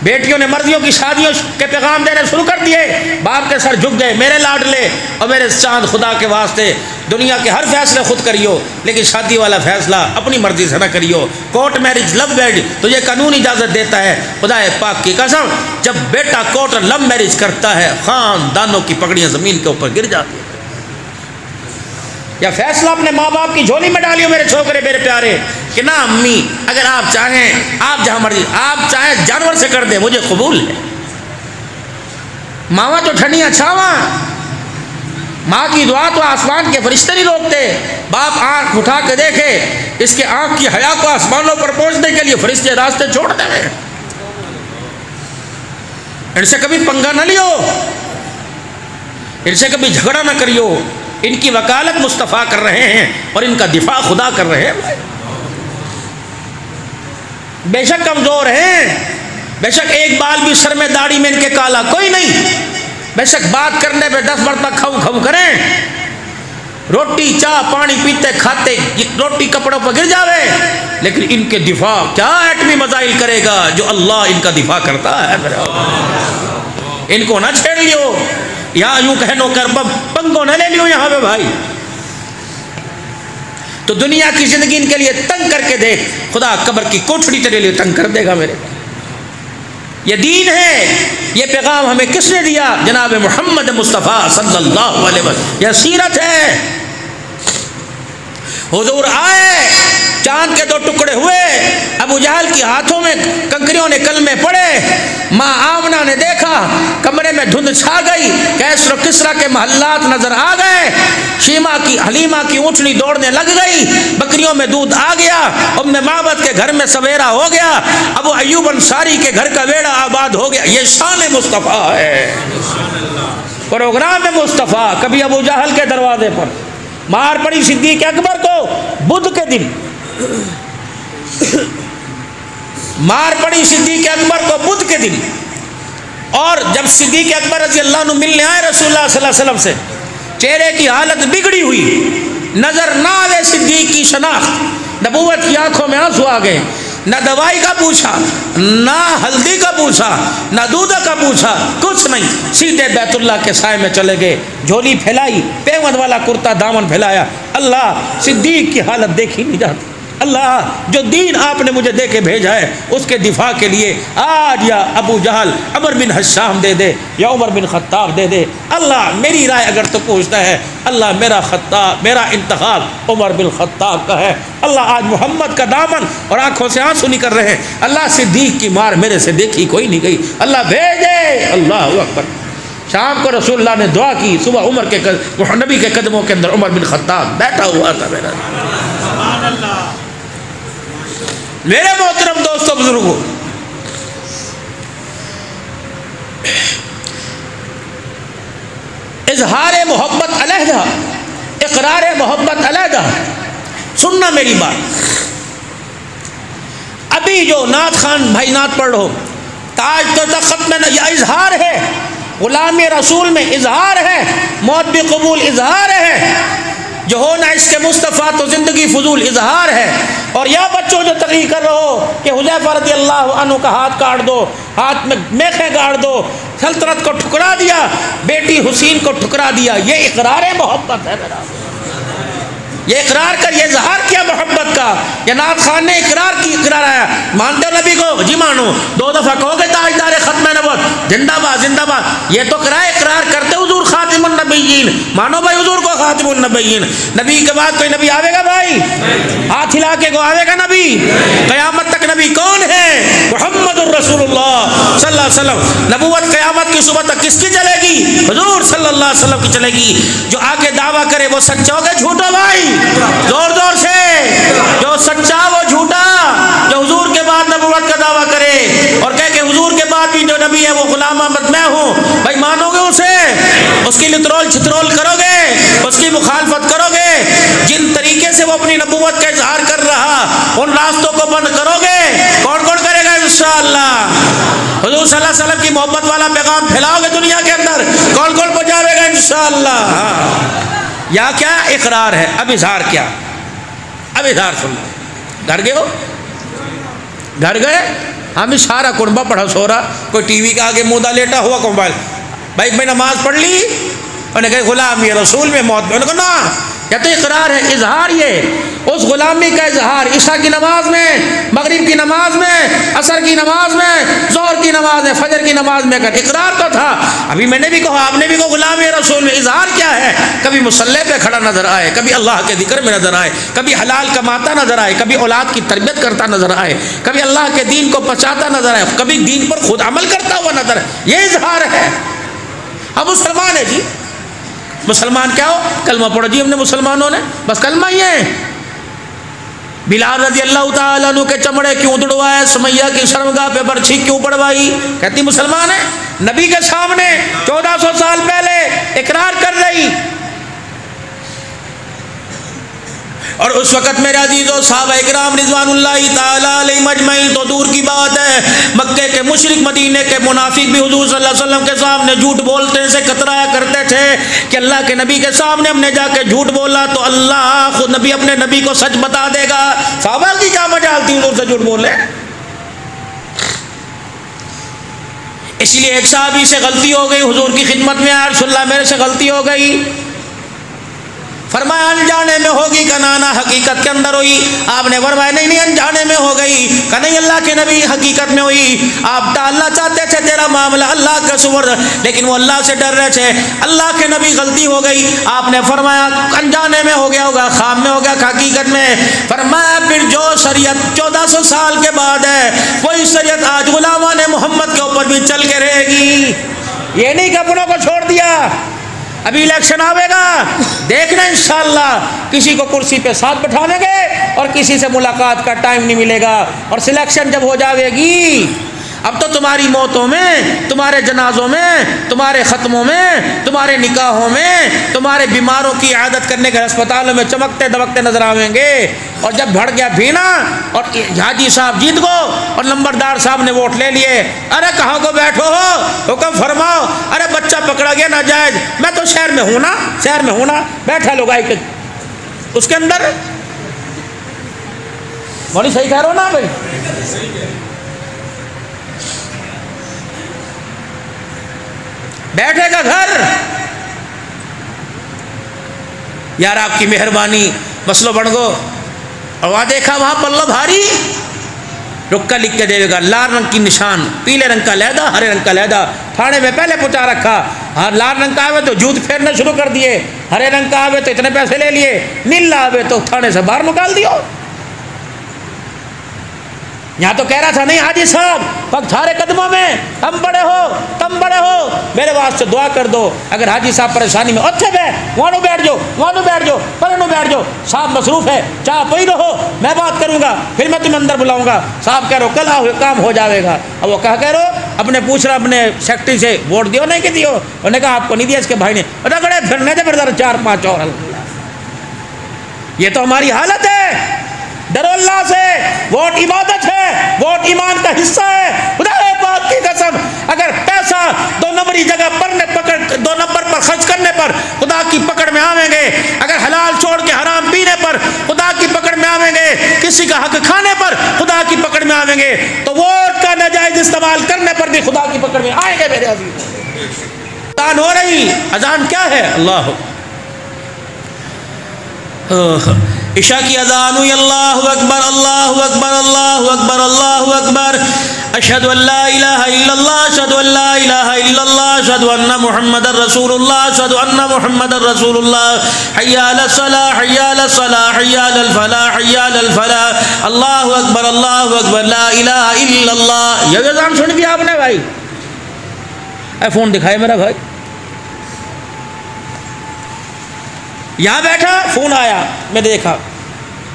بیٹیوں نے مرضیوں کی شادیوں کے پیغام دینے شروع کر دیے، باپ کے سر جھک گئے، میرے لاڈلے اور میرے چاند خدا کے واسطے دنیا کے ہر فیصلے خود کریو لیکن شادی والا فیصلہ اپنی مرضی سے نہ کریو، کورٹ میرج لو میرج تجھے قانون اجازت دیتا ہے، خدا پاک کی قسم جب بیٹا کورٹ اور لو میرج کرتا ہے خاندانوں کی پگڑیاں زمین کے اوپر گر جاتی ہیں۔ یا فیصلہ اپنے ماں باپ کی جھولی میں ڈالیو میرے چھوکرے میرے پیارے کہ نہ امی اگر آپ چاہیں آپ جہاں مرضی، آپ چاہیں جانور سے کر دیں مجھے قبول ہے۔ ماں تو ٹھنڈیاں چھاواں، ماں کی دعا تو آسمان کے فرشتے نہیں روکتے، باپ آنکھ اٹھا کے دیکھے اس کے آنکھ کی حیا کو آسمانوں پر پہنچنے کے لیے فرشتے راستے چھوڑ دیں، ان سے کبھی پنگا نہ لیو، ان سے کبھی جھگڑا نہ کریو، ان کی وکالت مصطفیٰ کر رہے ہیں اور ان کا دفاع خدا کر رہے ہیں۔ بے شک کمزور ہیں، بے شک ایک بال بھی سر میں داڑھی میں ان کے کالا کوئی نہیں، بے شک بات کرنے پہ 10 مرتبہ کھو کھو کریں، روٹی چاہ پانی پیتے کھاتے روٹی کپڑوں پر گر جاوے، لیکن ان کے دفاع کیا ایٹمی میزائل کرے گا جو اللہ ان کا دفاع کرتا ہے۔ ان کو نہ چھیڑ لیو، یہاں یوں کہنو کر پنگو نہ لے لیو یہاں پہ بھائی، تو دنیا کی زندگی ان کے لیے تنگ کر کے دیکھ، خدا قبر کی کوٹھڑی تیرے لیے تنگ کر دے گا میرے۔ یہ دین ہے، یہ پیغام ہمیں کس نے دیا؟ جناب محمد مصطفیٰ صلی اللہ علیہ وسلم، یہ سیرت ہے۔ حضور آئے، چاند کے 2 ٹکڑے ہوئے، ابو جہل کی ہاتھوں میں کنکریوں نے کلمے پڑے، ماں آمنہ نے دیکھا کمرے میں دھند چھا گئی، کیسر و کسرا کے محلات نظر آ گئے، حلیمہ کی اونٹنی دوڑنے لگ گئی، بکریوں میں دودھ آ گیا، ام معبد کے گھر میں سویرا ہو گیا، ابو ایوب انصاری کے گھر کا ویڑا آباد ہو گیا۔ یہ شان مصطفیٰ ہے، پروگرام مصطفیٰ۔ کبھی ابو جہل کے دروازے پر مار پڑی صدیق اکبر کو بدھ کے دن، مار پڑی صدیق اکبر کو بدھ کے دن، اور جب صدیق اکبر رضی اللہ عنہ ملنے آئے رسول اللہ صلی اللہ علیہ وسلم سے، چہرے کی حالت بگڑی ہوئی، نظر نہ آئے صدیق کی شناخت، نبوت کی آنکھوں میں آنسو آ گئے، نہ دوائی کا پوچھا، نہ ہلدی کا پوچھا، نہ دودھ کا پوچھا، کچھ نہیں، سیدھے بیت اللہ کے سائے میں چلے گئے، جھولی پھیلائی، پیوند والا کرتا دامن پھیلایا۔ اللہ، صدیق کی حالت دیکھی نہیں جاتی۔ اللہ، جو دین آپ نے مجھے دے کے بھیجا ہے اس کے دفاع کے لیے آج یا ابو جہل عمر بن حشام دے دے یا عمر بن خطاب دے دے۔ اللہ، میری رائے اگر تو پوچھتا ہے، اللہ میرا انتخاب عمر بن خطاب کا ہے۔ اللہ، آج محمد کا دامن اور آنکھوں سے آنسو نکل رہے ہیں۔ اللہ، صدیق کی مار میرے سے دیکھی کوئی نہیں گئی، اللہ بھیجے۔ اللہ اکبر۔ شام کو رسول اللہ نے دعا کی، صبح نبی کے قدموں کے اندر عمر بن خطاب بیٹھا ہوا تھا۔ میرے محترم دوستو، بزرگوں، اظہار محبت علیحدہ، اقرار محبت علیحدہ۔ سننا میری بات، ابھی جو نعت خان بھائی نعت پڑھ رہو، تاج تو تخت میں یہ اظہار ہے، غلامی رسول میں اظہار ہے، موت بھی قبول اظہار ہے، جو ہونا اس کے مصطفیٰ تو زندگی فضول اظہار ہے۔ اور یا بچوں جو تقریر کر رہے ہو کہ حذیفہ رضی اللہ عنہ کا ہاتھ کاٹ دو، ہاتھ میں میخیں گاڑ دو، سلطنت کو ٹھکرا دیا، بیٹی حسین کو ٹھکرا دیا، یہ اقرار محبت ہے میرا۔ یہ اقرار کر، یہ اظہار کیا محبت کا۔ یہ نعت خان نے اقرار آیا، مانتے ہو نبی کو؟ جی مانو۔ 2 دفعہ کہو گے تاجدار ختم نبوت، زندہ باد زندہ باد۔ یہ تو اقرار کرتے حضور خاتم النبیین، مانو بھائی حضور کو خاتم النبیین۔ نبی کے بعد کوئی نبی آئے گا بھائی؟ ہاتھ ہلا کے کو آئے گا نبی؟ قیامت تک نبی کون ہے؟ محمد الرسول اللہ صلی اللہ علیہ وسلم۔ نبوت قیامت کی صبح تک کس کی چلے گی؟ حضور صلی اللہ علیہ وسلم کی چلے گی۔ جو آگے دعویٰ کرے وہ سچا ہوگا جھوٹا بھائی؟ زور سے، جو سچا وہ جھوٹا، جو حضور کے بعد نبوت کا دعویٰ کرے اور کہے کہ حضور کے بعد بھی جو نبی ہے وہ غلام احمد میں ہوں، بھائی مانو گے اسے؟ اس کی لترول چھترول کرو گے؟ اس کی مخالفت کرو گے؟ جن طریقے سے وہ اپنی نبوت کا اظہار کر رہا، ان راستوں کو بند کرو گے؟ کون کون کرے گا انشاءاللہ؟ حضور صلی اللہ علیہ وسلم کی محبت والا پیغام پھیلاؤ گے دنیا کے اندر؟ کون کون پہنچاوے گا انشاءاللہ؟ یا کیا اقرار ہے؟ اب اظہار کیا؟ اب اظہار سن لو۔ گھر گئے ہو؟ گھر گئے؟ ہم سارا کنبہ پڑھا سو رہا، کوئی ٹی وی کے آگے مودہ لیٹا ہوا، کو موبائل، بھائی میں نماز پڑھ لی، انہوں نے کہا غلامی رسول میں موت میں، انہوں نے کہا نا، یا تو اقرار ہے، اظہار یہ اس غلامی کا اظہار عشاء کی نماز میں، مغرب کی نماز میں، عصر کی نماز میں، ظہر کی نماز میں، فجر کی نماز میں کر۔ اقرار تو تھا، ابھی میں نے بھی کہا، آپ نے بھی کہا غلامی رسول میں۔ اظہار کیا ہے؟ کبھی مصلی پہ کھڑا نظر آئے، کبھی اللہ کے ذکر میں نظر آئے، کبھی حلال کماتا نظر آئے، کبھی اولاد کی تربیت کرتا نظر آئے، کبھی اللہ کے دین کو پہنچاتا نظر آئے، کبھی دین پر خود عمل کرتا ہوا نظر آئے، یہ اظہار ہے۔ ہم مسلمان ہیں جی، مسلمان کیا ہو؟ کلمہ پڑھو جی، ہم نے مسلمانوں نے بس کلمہ ہی ہے۔ بلال رضی اللہ تعالیٰ عنہ کے چمڑے کیوں توڑوائے، سمیہ کی شرمگاہ پہ برچھی کیوں پڑوائی؟ کہتی مسلمان ہے، نبی کے سامنے 1400 سال پہلے اقرار کر رہی۔ اور اس وقت میرے عزیزو صحابہ اکرام رضوان اللہ تعالیٰ علیہ مجمعین تو دور کی بات ہے، مکے کے مشرک، مدینے کے منافق بھی حضور صلی اللہ علیہ وسلم کے سامنے جھوٹ بولتے سے کترایا کرتے تھے کہ اللہ کے نبی کے سامنے ہم نے جا کے جھوٹ بولا تو اللہ خود نبی اپنے نبی کو سچ بتا دے گا۔ صحابہ کی کیا مجال تھی حضور سے جھوٹ بولے؟ اس لیے ایک صحابی سے غلطی ہو گئی، حضور کی خدمت میں آیا، رسول اللہ میرے سے غلطی ہو گئی، فرمایا انجانے میں ہوگی کہ نانا حقیقت کے اندر ہوئی؟ آپ نے فرمایا نہیں انجانے میں ہو گئی، کہ نہیں اللہ کے نبی حقیقت میں ہوئی، آپ ٹالنا چاہتے تھے تیرا معاملہ اللہ کا سپرد، لیکن وہ اللہ سے ڈر رہے تھے، اللہ کے نبی غلطی ہو گئی، آپ نے فرمایا انجانے میں ہو گیا ہوگا، خواب میں ہو گیا کہ حقیقت میں؟ فرمایا پھر جو شریعت 1400 سال کے بعد ہے وہی شریعت آج غلامان محمد کے اوپر بھی چل کے رہے گی۔ یہ نہیں کہ اپنوں کو چھوڑ دیا، ابھی الیکشن آئے گا، دیکھنا انشاءاللہ کسی کو کرسی پہ ساتھ بٹھانے گے اور کسی سے ملاقات کا ٹائم نہیں ملے گا، اور سلیکشن جب ہو جاوے گی اب تو تمہاری موتوں میں، تمہارے جنازوں میں، تمہارے ختموں میں، تمہارے نکاحوں میں، تمہارے بیماروں کی عیادت کرنے کے ہسپتالوں میں چمکتے دمکتے نظر آئیں گے۔ اور جب بڑھ گیا بھینا اور حاجی صاحب جیت گو اور نمبردار صاحب نے ووٹ لے لیے، ارے کہاں کو بیٹھو ہو، حکم فرماؤ، ارے بچہ پکڑا گیا ناجائز، میں تو شہر میں ہوں نا، بیٹھا لوگ آئی کے اس کے اندر۔ بڑی صحیح کہہ رہا ہو نا بھائی؟ بیٹھے گا گھر، یار آپ کی مہربانی مسلو بن گو، اور وہاں دیکھا وہاں پلو بھاری، رکا لکھ کے دے گا، لال رنگ کی نشان، پیلے رنگ کا لہدا، ہرے رنگ کا لہدا، تھانے میں پہلے پہنچا رکھا، ہاں لال رنگ کا آوے تو جوت پھیرنے شروع کر دیے، ہرے رنگ کا آوے تو اتنے پیسے لے لیے، نیلا آوے تو تھانے سے باہر نکال دیو۔ یہاں تو کہہ رہا تھا نہیں حاجی صاحب وقت تھارے قدموں میں، ہم بڑے ہو تم بڑے ہو، میرے واسطے دعا کر دو۔ اگر حاجی صاحب پریشانی میں اچھے وہاں بیٹھ جاؤ پرنو بیٹھ جاؤ، صاحب مصروف ہے، چاہ پی رہو، میں بات کروں گا، پھر میں تمہیں اندر بلاؤں گا، صاحب کہہ رہو کل آؤ کام ہو جاوے گا۔ اب وہ کہہ رہو اپنے پوچھ رہا اپنے سیکٹری سے ووٹ دیو نہیں کہ دیو، انہوں نے کہا آپ کو نہیں دیا، اس کے بھائی نے رگڑے پھرنے تھے، پھر 4-5 اور۔ یہ تو ہماری حالت ہے۔ ڈرو اللہ سے، ووٹ عبادت ہے، ووٹ ایمان کا حصہ ہے۔ خدا پاک کی قسم اگر پیسہ 2 نمبری جگہ پر 2 نمبر پر خرچ کرنے پر خدا کی پکڑ میں آویں گے، اگر حلال چھوڑ کے حرام پینے پر خدا کی پکڑ میں آویں گے، کسی کا حق کھانے پر خدا کی پکڑ میں آویں گے، تو ووٹ کا ناجائز استعمال کرنے پر بھی خدا کی پکڑ میں آئیں گے۔ میرے عزیز اذان ہو رہی، اذان کیا ہے؟ اللہ عشاء کی اذان ہوئی، اللہ اکبر اللہ اکبر اللہ اکبر اللہ اکبر، اشہد ان لا الہ الا اللہ اشہد ان لا الہ الا اللہ اشہد ان محمد رسول اللہ اشہد ان محمد رسول اللہ، حی علی الصلاۃ حی علی الصلاۃ حی علی الفلاح حی علی الفلاح، اللہ اکبر لا الہ الا اللہ۔ یہ اذان سن بھی آپ نے بھائی؟ اے فون دکھائے میرا بھائی، یہاں بیٹھا فون آیا میں نے دیکھا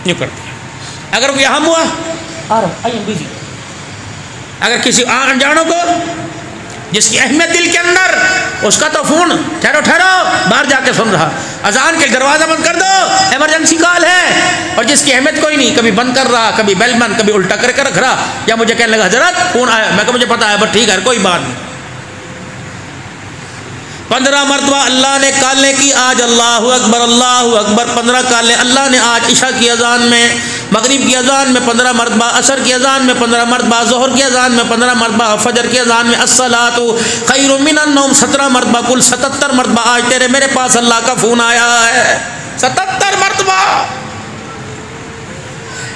یوں کر دیا، اگر کوئی اہم ہوا آ رہا بزی، اگر کسی انجانوں کو جس کی اہمیت دل کے اندر، اس کا تو فون ٹھہرو باہر جا کے سن رہا، اذان کے دروازہ بند کر دو ایمرجنسی کال ہے، اور جس کی اہمیت کوئی نہیں، کبھی بند کر رہا، کبھی بیل بند، کبھی الٹا کر کے رکھ رہا، یا مجھے کہنے لگا حضرت فون آیا، میں کہا مجھے پتا ہے، بس ٹھیک ہے کوئی بات نہیں۔ 15 مرتبہ اللہ نے کالیں کی، آج اللہ اکبر 15 کالیں اللہ نے آج عشاء کی اذان میں، مغرب کی اذان میں 15 مرتبہ، عصر کی اذان میں 15 مرتبہ، ظہر کی اذان میں 15 مرتبہ، فجر کی اذان میں الصلاۃ خیر من النوم 17 مرتبہ، کل 77 مرتبہ آج تیرے میرے پاس اللہ کا فون آیا ہے، 77 مرتبہ۔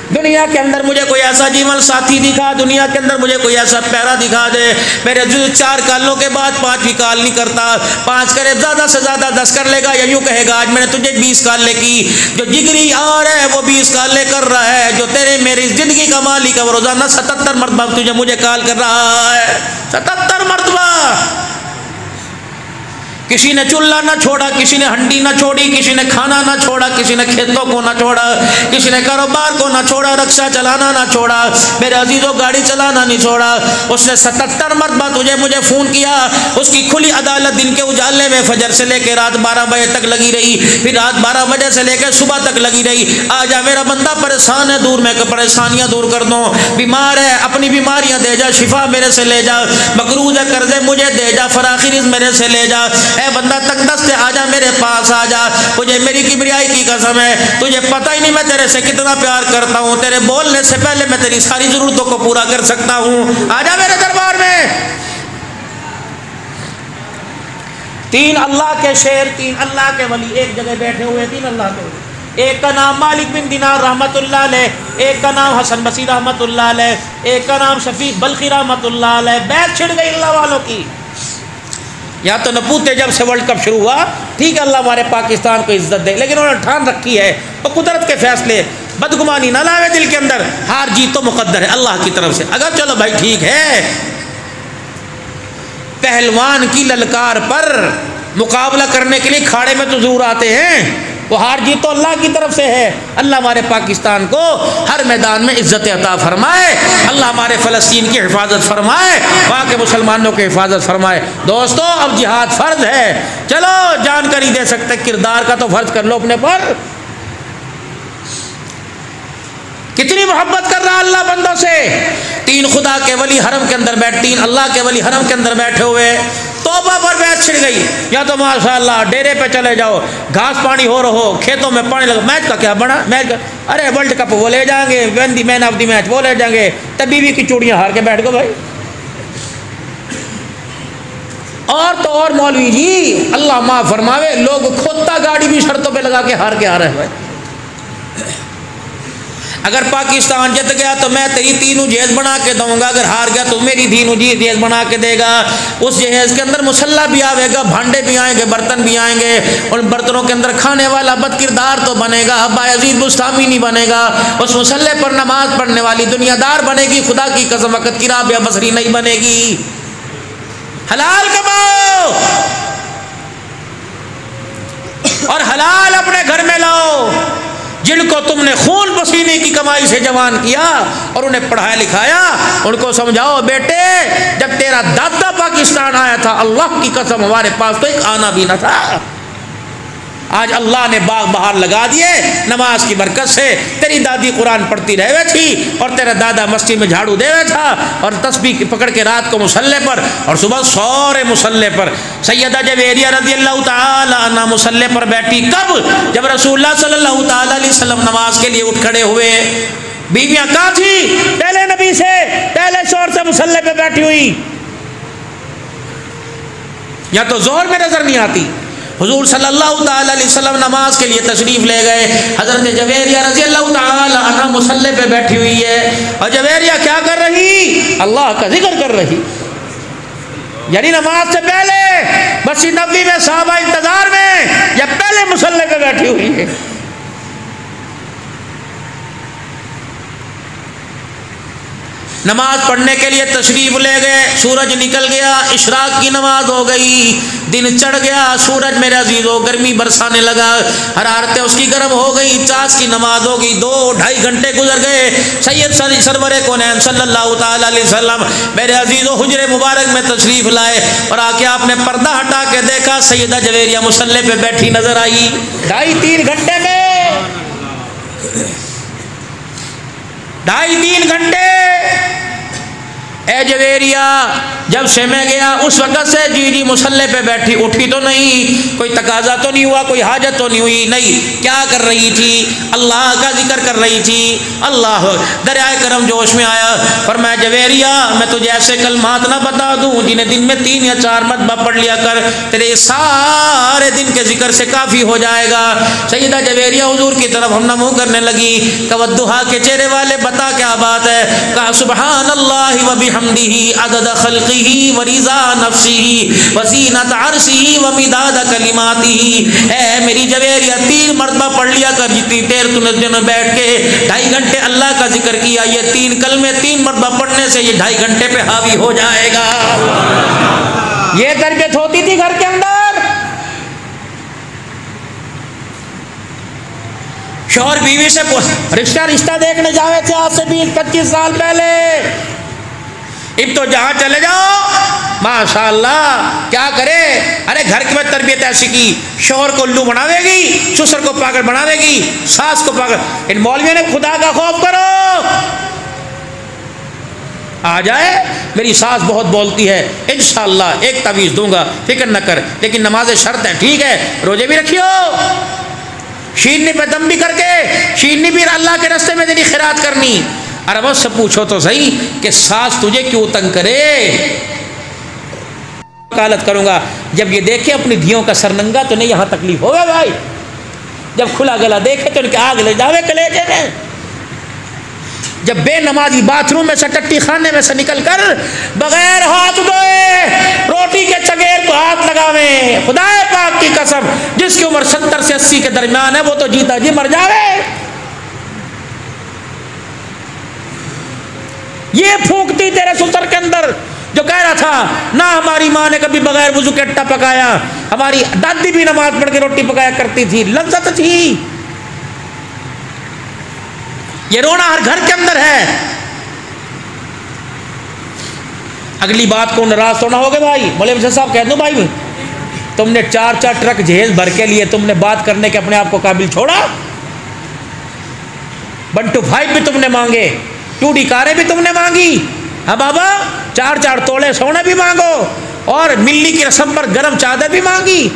دنیا کے اندر مجھے کوئی ایسا جیون ساتھی دکھا، دنیا کے اندر مجھے کوئی ایسا پیرا دکھا دے، میرے 4 کالوں کے بعد 5ویں کال نہیں کرتا، 5 کرے زیادہ سے زیادہ 10 کر لے گا، یا یوں کہے گا آج میں نے تجھے 20 کالیں کی، جو جگری اور ہے وہ 20 کالیں کر رہا ہے، جو تیرے میری زندگی کا مالک ہے وہ روزانہ 77 مرتبہ تجھے مجھے کال کر رہا ہے، 77 مرتبہ۔ کسی نے چولہا نہ چھوڑا، کسی نے ہنڈی نہ چھوڑی، کسی نے کھانا نہ چھوڑا، کسی نے کھیتوں کو نہ چھوڑا، کسی نے کاروبار کو نہ چھوڑا، رکشہ چلانا نہ چھوڑا، میرے عزیزوں گاڑی چلانا نہیں چھوڑا، اس نے 77 مرتبہ تجھے مجھے فون کیا، اس کی کھلی عدالت دن کے اجالے میں فجر سے لے کے رات 12 بجے تک لگی رہی، پھر رات 12 بجے سے لے کے صبح تک لگی رہی، آجا میرا بندہ پریشان ہے، دور میں پریشانیاں دور کر دوں، بیمار ہے اپنی بیماریاں دے جا، شفا میرے سے لے جا، مقروض ہے قرضے مجھے دے جا، فراخی رزق میرے سے لے جا، اے بندہ تک دست آجا میرے پاس آجا، تجھے میری کبریائی کی قسم ہے، تجھے پتہ ہی نہیں میں تیرے سے کتنا پیار کرتا ہوں، تیرے بولنے سے پہلے میں تیری ساری ضرورتوں کو پورا کر سکتا ہوں، آجا میرے دربار میں۔ 3 اللہ کے شیر، 3 اللہ کے ولی ایک جگہ بیٹھے ہوئے، 3 اللہ کے ولی، ایک کا نام مالک بن دینار رحمت اللہ علیہ، ایک کا نام حسن بصری رحمت اللہ علیہ، ایک کا نام شفیق بلخی رحمت اللہ علیہ، بیعت چھڑ گئی اللہ والوں کی۔ یا تو نہ پوتے جب سے ورلڈ کپ شروع ہوا، ٹھیک ہے اللہ ہمارے پاکستان کو عزت دے، لیکن انہوں نے ٹھان رکھی ہے وہ قدرت کے فیصلے، بدگمانی نہ لاوے دل کے اندر، ہار جیت تو مقدر ہے اللہ کی طرف سے، اگر چلو بھائی ٹھیک ہے، پہلوان کی للکار پر مقابلہ کرنے کے لیے کھاڑے میں تو ضرور آتے ہیں، وہ ہار جیت تو اللہ کی طرف سے ہے۔ اللہ ہمارے پاکستان کو ہر میدان میں عزت عطا فرمائے، اللہ ہمارے فلسطین کی حفاظت فرمائے، وہاں کے مسلمانوں کی حفاظت فرمائے۔ دوستو اب جہاد فرض ہے، چلو جان کر ہی دے سکتے، کردار کا تو فرض کر لو اپنے پر۔ کتنی محبت کر رہا اللہ بندوں سے۔ تین خدا کے ولی حرم کے اندر بیٹھ، تین اللہ کے ولی حرم کے اندر بیٹھے ہوئے، توبہ پر بیعت چھڑ گئی، یا تو ماشاء اللہ ڈیرے پہ چلے جاؤ، گھاس پانی ہو رہا ہو، کھیتوں میں پانی لگا، میچ کا کیا بنا، میچ کا ارے ورلڈ کپ وہ لے جائیں گے، مین آف دی میچ وہ لے جائیں گے، تب بیوی کی چوڑیاں ہار کے بیٹھ گو بھائی۔ اور تو اور مولوی جی اللہ معاف فرماوے، لوگ کھوتا گاڑی بھی شرطوں پہ لگا کے ہار کے آ رہے ہیں بھائی۔ اگر پاکستان جت گیا تو میں تیری تینوں جہیز بنا کے دوں گا، اگر ہار گیا تو میری تینوں جہیز بنا کے دے گا۔ اس جہیز کے اندر مسلح بھی آئے گا، بھانڈے بھی آئیں گے، برتن بھی آئیں گے، اور برتنوں کے اندر کھانے والا بد کردار تو بنے گا، بایزید بستامی نہیں بنے گا، اس مسلح پر نماز پڑھنے والی دنیا دار بنے گی، خدا کی قسم وقت کی رابعہ بصری نہیں بنے گی۔ حلال کماؤ اور حلال اپنے گھر میں لاؤ۔ جن کو تم نے خون پسینے کی کمائی سے جوان کیا اور انہیں پڑھایا لکھایا، ان کو سمجھاؤ بیٹے جب تیرا دادا پاکستان آیا تھا اللہ کی قسم ہمارے پاس تو ایک آنا بھی نہ تھا، آج اللہ نے باغ بہار لگا دیے نماز کی برکت سے۔ تیری دادی قرآن پڑھتی رہے تھی اور تیرا دادا مسجد میں جھاڑو دے تھا اور تسبیح پکڑ کے رات کو مصلے پر اور صبح سورے مصلے پر۔ سیدہ جویریہ رضی اللہ تعالی عنہ مصلے پر بیٹھی کب؟ جب رسول اللہ صلی اللہ تعالی علیہ وسلم نماز کے لیے اٹھ کھڑے ہوئے۔ بیویاں کہاں تھی؟ پہلے نبی سے پہلے شور سے مصلے پہ بیٹھی ہوئی، یا تو زور میں نظر نہیں آتی۔ حضور صلی اللہ تعالی علیہ وسلم نماز کے لیے تشریف لے گئے، حضرت جویریہ رضی اللہ تعالی عنہ مصلی پہ بیٹھی ہوئی ہے، اور جویریہ کیا کر رہی؟ اللہ کا ذکر کر رہی، یعنی نماز سے پہلے مسجد نبوی میں صحابہ انتظار میں یا پہلے مصلی پہ بیٹھی ہوئی ہے۔ نماز پڑھنے کے لیے تشریف لے گئے، سورج نکل گیا، اشراق کی نماز ہو گئی، دن چڑھ گیا، سورج میرے عزیزو گرمی برسانے لگا، حرارتیں اس کی گرم ہو گئی، چاس کی نماز ہو گئی، 2-2.5 گھنٹے گزر گئے۔ سید سرور کونین صلی اللہ تعالی علیہ وسلم میرے عزیزو حجرے مبارک میں تشریف لائے اور آ کے آپ نے پردہ ہٹا کے دیکھا سیدہ جویریہ مصلی پہ بیٹھی نظر آئی۔ 2.5-3 گھنٹے میں 2.5-3 گھنٹے اے جویریہ جب سے میں گیا اس وقت سے جی مصلی پہ بیٹھی، اٹھی تو نہیں، کوئی تقاضا تو نہیں ہوا، کوئی حاجت تو نہیں ہوئی، نہیں، کیا کر رہی تھی؟ اللہ کا ذکر کر رہی تھی۔ اللہ دریائے کرم جوش میں آیا، فرمایا جویریہ میں تجھے ایسے کلمات نہ بتا دوں جنہیں دن میں 3 یا 4 مرتبہ پڑھ لیا کر، تیرے سارے دن کے ذکر سے کافی ہو جائے گا۔ سیدہ جویریہ حضور کی طرف ہم نمو کرنے لگی، کودھا کے چہرے والے بتا کیا بات ہے؟ کہا سبحان اللہ وبحمدہ عدد خلقہ ورضا نفسہ وزینت عرشہ ومداد کلماتہ۔ اے میری جویریہ 3 مرتبہ پڑھ لیا کر، جتنی دیر تم نے دن بیٹھ کے 2.5 گھنٹے اللہ کا ذکر کیا، یہ 3 کلمے 3 مرتبہ پڑھنے سے یہ 2.5 گھنٹے پہ حاوی ہو جائے گا۔ یہ تربیت ہوتی تھی گھر کے اندر۔ شوہر بیوی سے رشتہ دیکھنے جاوے تھے آج سے 20-25 سال پہلے، اب تو جہاں چلے جاؤ ماشاءاللہ کیا کرے، ارے گھر کی میں تربیت ایسی کی، شوہر کو الو بناوے گی، سسر کو پاگل بناوے گی، ساس کو پاگل۔ ان مولویوں نے خدا کا خوف کرو، آ جائے میری ساس بہت بولتی ہے انشاءاللہ ایک تعویذ دوں گا، فکر نہ کر، لیکن نماز شرط ہے، ٹھیک ہے روزے بھی رکھیو، شیرنی پہ دم بھی کر کے، شیرنی بھی اللہ کے راستے میں تیری خیرات کرنی۔ ارے بس سے پوچھو تو صحیح کہ ساس تجھے کیوں تنگ کرے؟ وکالت کروں گا جب یہ دیکھے اپنی دھیوں کا سرننگا تو نہیں یہاں تکلیف ہوگا بھائی، جب کھلا گلا دیکھے تو ان کے آگ لے جاوے کلیجے میں، جب بے نمازی باتھ روم میں سے ٹٹی خانے میں سے نکل کر بغیر ہاتھ دھوئے روٹی کے چگیر کو ہاتھ لگاویں، خدا پاک کی قسم جس کی عمر 70 سے 80 کے درمیان ہے وہ تو جیتا جی مر جاوے۔ یہ پھونکتی تیرے سسر کے اندر جو کہہ رہا تھا نہ ہماری ماں نے کبھی بغیر وضو کے آٹا پکایا، ہماری دادی بھی نماز پڑھ کے روٹی پکایا کرتی تھی، لذت تھی. یہ رونا ہر گھر کے اندر ہے. اگلی بات کو ناراض تو نہ ہوگے بھائی، مولوی افضل صاحب کہہ دوں بھائی تم نے 4 ٹرک جہیز بھر کے لیے تم نے بات کرنے کے اپنے آپ کو قابل چھوڑا. 125 بھی تم نے مانگے، 2D کاریں بھی تم نے مانگی. ہاں بابا 4 تولے سونے بھی مانگو، اور ملی کی رسم پر گرم چادر بھی مانگی.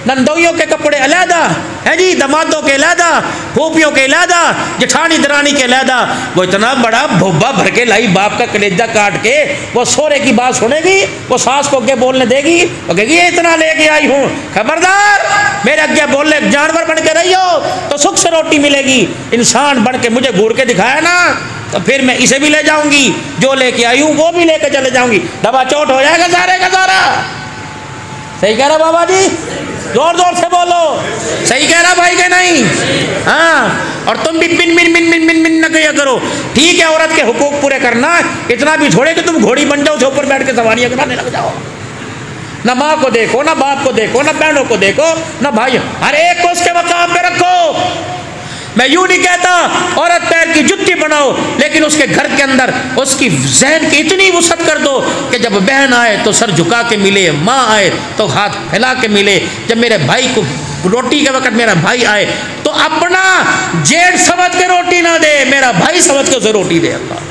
نندوئیوں کے کپڑے علیحدہ ہے جی، دمادوں کے علیحدہ، پھوپھیوں کے علیحدہ، جٹھانی درانی کے علیحدہ. وہ اتنا بڑا بھوبا بھر کے لائی باپ کا کلیجہ کاٹ کے، وہ سورے کی بات سنے گی، وہ ساس کو اگے بولنے دے گی، وہ کہے گی یہ اتنا لے کے آئی ہوں، خبردار میرے اگے بولنے، جانور بن کے رہی ہو تو سکھ سے روٹی ملے گی، انسان بن کے مجھے گھور کے دکھایا نا تو پھر میں اسے بھی لے جاؤں گی، جو لے کے آئی ہوں وہ بھی لے کے چلے جاؤں گی. دبا چوٹ ہو جائے گا سارے کا سارا. صحیح کہہ رہا بابا جی؟ زور زور سے بولو. صحیح کہہ رہا بھائی کہ نہیں؟ ہاں. اور تم بھی من من من من من من نہ کیا کرو. ٹھیک ہے عورت کے حقوق پورے کرنا، اتنا بھی چھوڑے کہ تم گھوڑی بن جاؤ اسے اوپر بیٹھ کے سواریاں کرانے لگ جاؤ. نہ ماں کو دیکھو، نہ باپ کو دیکھو، نہ بہنوں کو دیکھو، نہ بھائی، ہر ایک کو اس کے مقام پہ رکھو. میں یوں نہیں کہتا عورت پیر کی جتی بناؤ، لیکن اس کے گھر کے اندر اس کی ذہن کی اتنی وسعت کر دو کہ جب بہن آئے تو سر جھکا کے ملے، ماں آئے تو ہاتھ پھیلا کے ملے، جب میرے بھائی کو روٹی کے وقت میرا بھائی آئے تو اپنا جیٹ سمجھ کے روٹی نہ دے، میرا بھائی سمجھ کے اسے روٹی دے. اللہ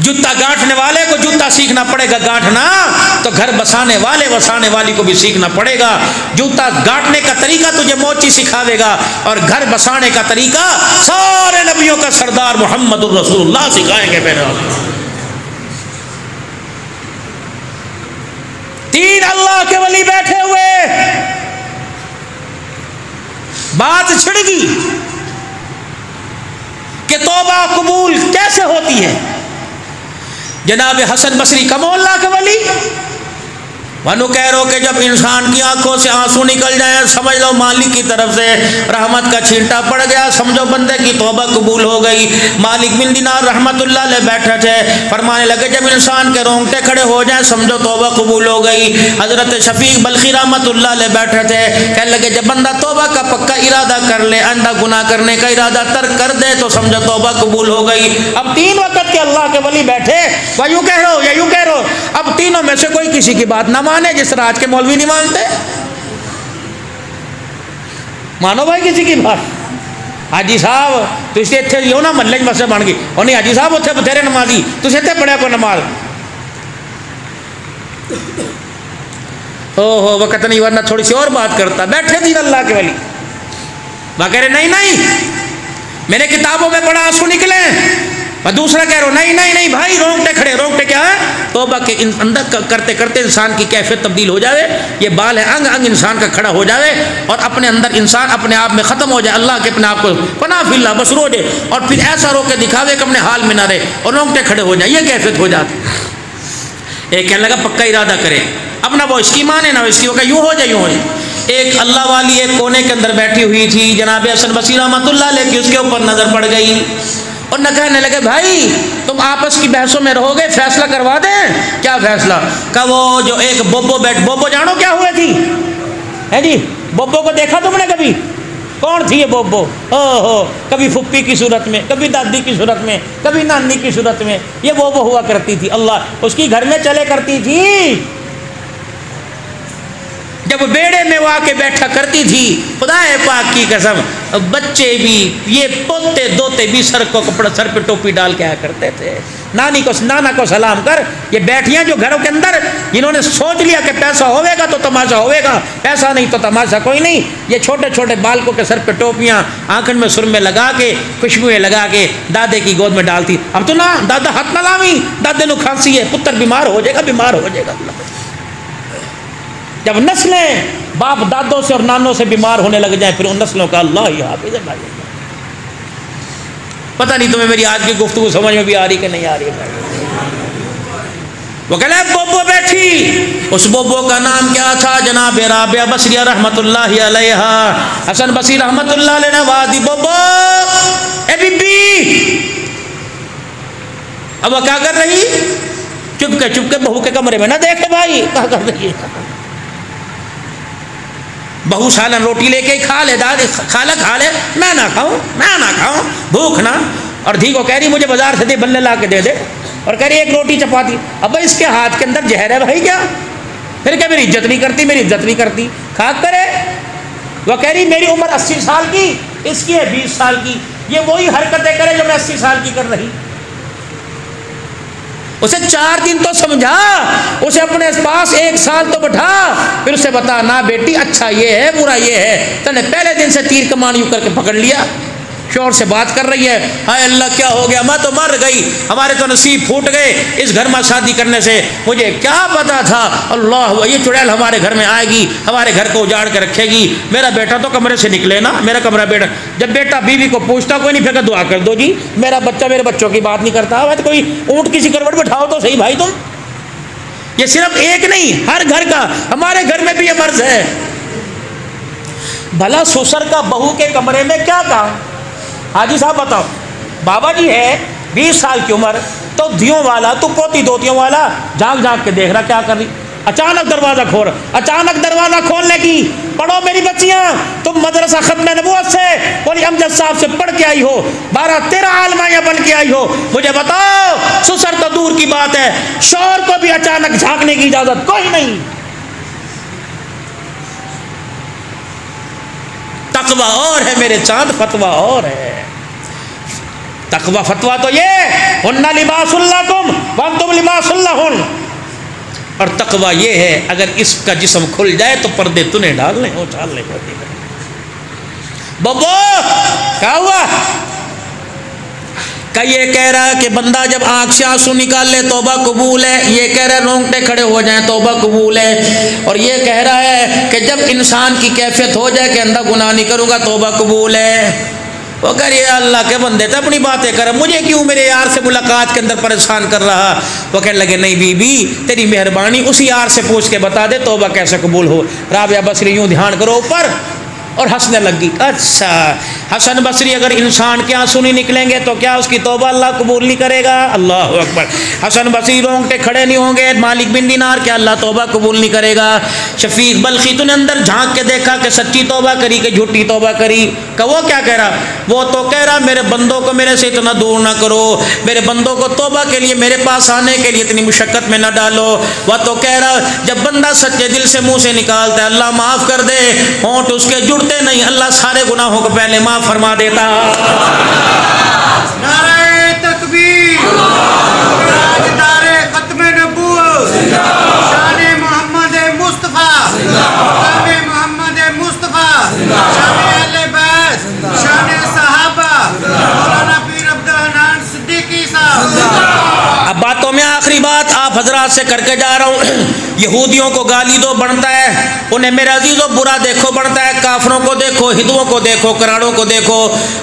جوتا گانٹھنے والے کو جوتا سیکھنا پڑے گا گانٹھنا، تو گھر بسانے والے وسانے والی کو بھی سیکھنا پڑے گا. جوتا گانٹھنے کا طریقہ تجھے موچی سکھاوے گا، اور گھر بسانے کا طریقہ سارے نبیوں کا سردار محمد الرسول اللہ سکھائیں گے. میرے 3 اللہ کے ولی بیٹھے ہوئے، بات چھڑ گئی کہ توبہ قبول کیسے ہوتی ہے. جناب حسن بصری کمو اللہ کے ولی ونو کہہ رہو کہ جب انسان کی آنکھوں سے آنسو نکل جائے سمجھ لو مالک کی طرف سے رحمت کا چھینٹا پڑ گیا، سمجھو بندے کی توبہ قبول ہو گئی. مالک بن دینار رحمت اللہ علیہ بیٹھے تھے، فرمانے لگے جب انسان کے رونگٹے کھڑے ہو جائیں سمجھو توبہ قبول ہو گئی. حضرت شفیق بلخی رحمت اللہ علیہ بیٹھے تھے، کہنے لگے جب بندہ توبہ کا پکا ارادہ کر لے، آئندہ گناہ کرنے کا ارادہ ترک کر دے تو سمجھو توبہ قبول ہو گئی. اب 3 وقت کے اللہ کے ولی بیٹھے، وہ یوں کہہ رہو یا یوں کہہ رہو. اب تینوں میں سے کوئی کسی کی بات نہ مانے، جس طرح آج کے مولوی نہیں مانتے. مانو بھائی کسی کی بات. حاجی صاحب تھی اتنے ہو نا محلے مسئلے بن گئی، اور نہیں حاجی صاحب اتنے بتھیرے نمازی تھی اتنے پڑھیا کو نماز. او ہو وقت نہیں، ورنہ تھوڑی سی اور بات کرتا. بیٹھے تھی اللہ کے ولی، وہ کہہ رہے نہیں میں نے کتابوں میں پڑھا آنسو نکلے. میں دوسرا کہہ رہا ہوں نہیں بھائی رونگٹے کھڑے. رونگٹے کیا ہے؟ توبہ کے اندر کرتے کرتے انسان کی کیفیت تبدیل ہو جاوے. یہ بال ہے انگ انگ انسان کا کھڑا ہو جاوے، اور اپنے اندر انسان اپنے آپ میں ختم ہو جائے، اللہ کے اپنے آپ کو پناہ فی اللہ بس رو دے، اور پھر ایسا رو کے دکھاوے کہ اپنے حال میں نہ رہے اور رونگٹے کھڑے ہو جائیں. یہ کیفیت ہو جاتی. ایک کہنے لگا پکا ارادہ کرے، اب نہ وہ اس کی مانے نہ اس کی، وہ کہ یوں ہو جائے یوں ہو جائے. ایک اللہ والی ایک کونے کے اندر بیٹھی ہوئی تھی، جناب حسن بصری رحمۃ اللہ علیہ کی اس کے اوپر نظر پڑ گئی، اور نہ کہنے لگے بھائی تم آپس کی بحثوں میں رہو گے، فیصلہ کروا دیں. کیا فیصلہ؟ کہ وہ جو ایک بوبو جانو کیا ہوئے تھی ہے جی؟ بوبو کو دیکھا تم نے کبھی؟ کون تھی یہ بوبو؟ او کبھی پھپھی کی صورت میں، کبھی دادی کی صورت میں، کبھی نانی کی صورت میں یہ بوبو ہوا کرتی تھی. اللہ اس کی گھر میں چلے کرتی تھی، جب بیڑے میں وہ آ کے بیٹھا کرتی تھی. خدا پاک کی قسم بچے بھی یہ پوتے دوتے بھی سر کو کپڑا سر پہ ٹوپی ڈال کے آیا کرتے تھے. نانی کو نانا کو سلام کر. یہ بیٹھیاں جو گھروں کے اندر جنہوں نے سوچ لیا کہ پیسہ ہوئے گا تو تماشا ہوئے گا، پیسہ نہیں تو تماشا کوئی نہیں، یہ چھوٹے چھوٹے بالکوں کے سر پہ ٹوپیاں، آنکھن میں سرمے لگا کے، خوشبوئیں لگا کے دادے کی گود میں ڈالتی. اب تو نہ دادا ہاتھ نہ لاوی، دادے نو کھانسی ہے، پتر بیمار ہو جائے گا بیمار ہو جائے گا. جب نسلیں باپ دادوں سے اور نانوں سے بیمار ہونے لگ جائیں پھر ان نسلوں کا اللہ ہی حافظ ہے. پتہ نہیں تمہیں میری آج کی گفتگو سمجھ میں بھی آ رہی کہ نہیں آ رہی ہے؟ وہ کہہ لے بوبو بیٹھی، اس بوبو کا نام کیا تھا؟ جناب رابعہ بصریہ رحمت اللہ علیہ. حسن بصری رحمت اللہ علیہ نے وادی بوبو اے بی بی اب وہ کیا کر رہی؟ چپ کے بہو کے کمرے میں نہ دیکھے بھائی کیا کر رہی ہے. بہو سالن روٹی لے کے کھا لے، دادی خالہ کھا لے، میں نہ کھاؤں بھوک نہ. اور دھی کو کہہ رہی مجھے بازار سے دے بلے لا کے دے دے، اور کہہ رہی ایک روٹی چپاتی. اب اس کے ہاتھ کے اندر زہر ہے بھائی کیا؟ پھر کہ میری عزت نہیں کرتی کھا کرے. وہ کہہ رہی میری عمر 80 سال کی، اس کی ہے 20 سال کی، یہ وہی حرکتیں کرے جو میں 80 سال کی کر رہی. اسے 4 دن تو سمجھا، اسے اپنے پاس 1 سال تو بٹھا، پھر اسے بتا نہ بیٹی اچھا یہ ہے برا یہ ہے. تو نے پہلے دن سے تیر کمان یوں کر کے پکڑ لیا. شوہر سے بات کر رہی ہے، ہائے اللہ کیا ہو گیا، میں تو مر گئی، ہمارے تو نصیب پھوٹ گئے اس گھر میں شادی کرنے سے، مجھے کیا پتا تھا اللہ یہ چڑیل ہمارے گھر میں آئے گی، ہمارے گھر کو اجاڑ کے رکھے گی. میرا بیٹا تو کمرے سے نکلے نا، میرا کمرہ بیٹا. جب بیٹا بیوی کو پوچھتا کوئی نہیں، پھر دعا کر دو جی میرا بچہ میرے بچوں کی بات نہیں کرتا. تو کوئی اونٹ کسی کروٹ بٹھاؤ تو صحیح بھائی تم. یہ صرف ایک نہیں، ہر گھر کا، ہمارے گھر میں بھی یہ مرض ہے. بھلا سسر کا بہو کے کمرے میں کیا کام؟ حاجی صاحب بتاؤ، بابا جی ہے 20 سال کی عمر، تو دھیوں والا تو پوتی دوتیوں والا جھانک جھانک کے دیکھ رہا کیا کر رہی. اچانک دروازہ کھولنے کی، پڑھو میری بچیاں تم مدرسہ ختم نبوت سے بولی امجد صاحب سے پڑھ کے آئی ہو، 12-13 عالمائیاں بن کے آئی ہو، مجھے بتاؤ سسر تو دور کی بات ہے شوہر کو بھی اچانک جھانکنے کی اجازت کوئی نہیں. تقوی اور ہے میرے چاند، فتویٰ اور ہے. تقوی فتویٰ تو یہ ہن لباس لکم وانتم لباس لہن، اور تقوی یہ ہے اگر اس کا جسم کھل جائے تو پردے تنے ڈالنے ہو چالنے کو. بابو کیا ہوا؟ کہ یہ کہہ رہا ہے کہ بندہ جب آنکھ سے آنسو نکال لے توبہ قبول ہے، یہ کہہ رہا ہے رونگٹے کھڑے ہو جائیں توبہ قبول ہے، اور یہ کہہ رہا ہے کہ جب انسان کی کیفیت ہو جائے کہ اندھا گناہ نہیں کروں گا توبہ قبول ہے. وہ کہہ رہی ہے اللہ کے بندے تو اپنی باتیں کر، مجھے کیوں میرے یار سے ملاقات کے اندر پریشان کر رہا. وہ کہنے لگے نہیں بی بی تیری مہربانی اسی یار سے پوچھ کے بتا دے توبہ کیسے قبول ہو. رابعہ بصری یوں دھیان کرو اوپر اور ہنسنے لگی. اچھا حسن بصری اگر انسان کے آنسو نہیں نکلیں گے تو کیا اس کی توبہ اللہ قبول نہیں کرے گا؟ اللہ اکبر. حسن بصری رونگٹے کھڑے نہیں ہوں گے. مالک بن دینار کیا اللہ توبہ قبول نہیں کرے گا؟ شفیق بلخی تو نے اندر جھانک کے دیکھا کہ سچی توبہ کری کہ جھوٹی توبہ کری. کہ وہ کیا کہہ رہا؟ وہ تو کہہ رہا میرے بندوں کو میرے سے اتنا دور نہ کرو، میرے بندوں کو توبہ کے لیے میرے پاس آنے کے لیے اتنی مشقت میں نہ ڈالو. وہ تو کہہ رہا جب بندہ سچے دل سے منہ سے نکالتا ہے اللہ معاف کر دے، ہونٹ اس کے جڑتے نہیں، اللہ سارے گناہوں کو پہلے معاف فرما دیتا. نعرہ تکبیر، تاجدار ختم نبوت، شان محمد مصطفیٰ، مقام محمد مصطفیٰ، شان اہل بیت، شان صحابہ، مولانا پیر عبدالحنان صدیقی صاحب. اب باتوں میں آخری بات آپ حضرات سے کر کے جا رہا ہوں. یہودیوں کو گالی دو بڑھتا ہے، انہیں میرے عزیزوں برا دیکھو بڑھتا ہے، کافروں کو دیکھو، ہندوؤں کو دیکھو، کراڑوں کو دیکھو،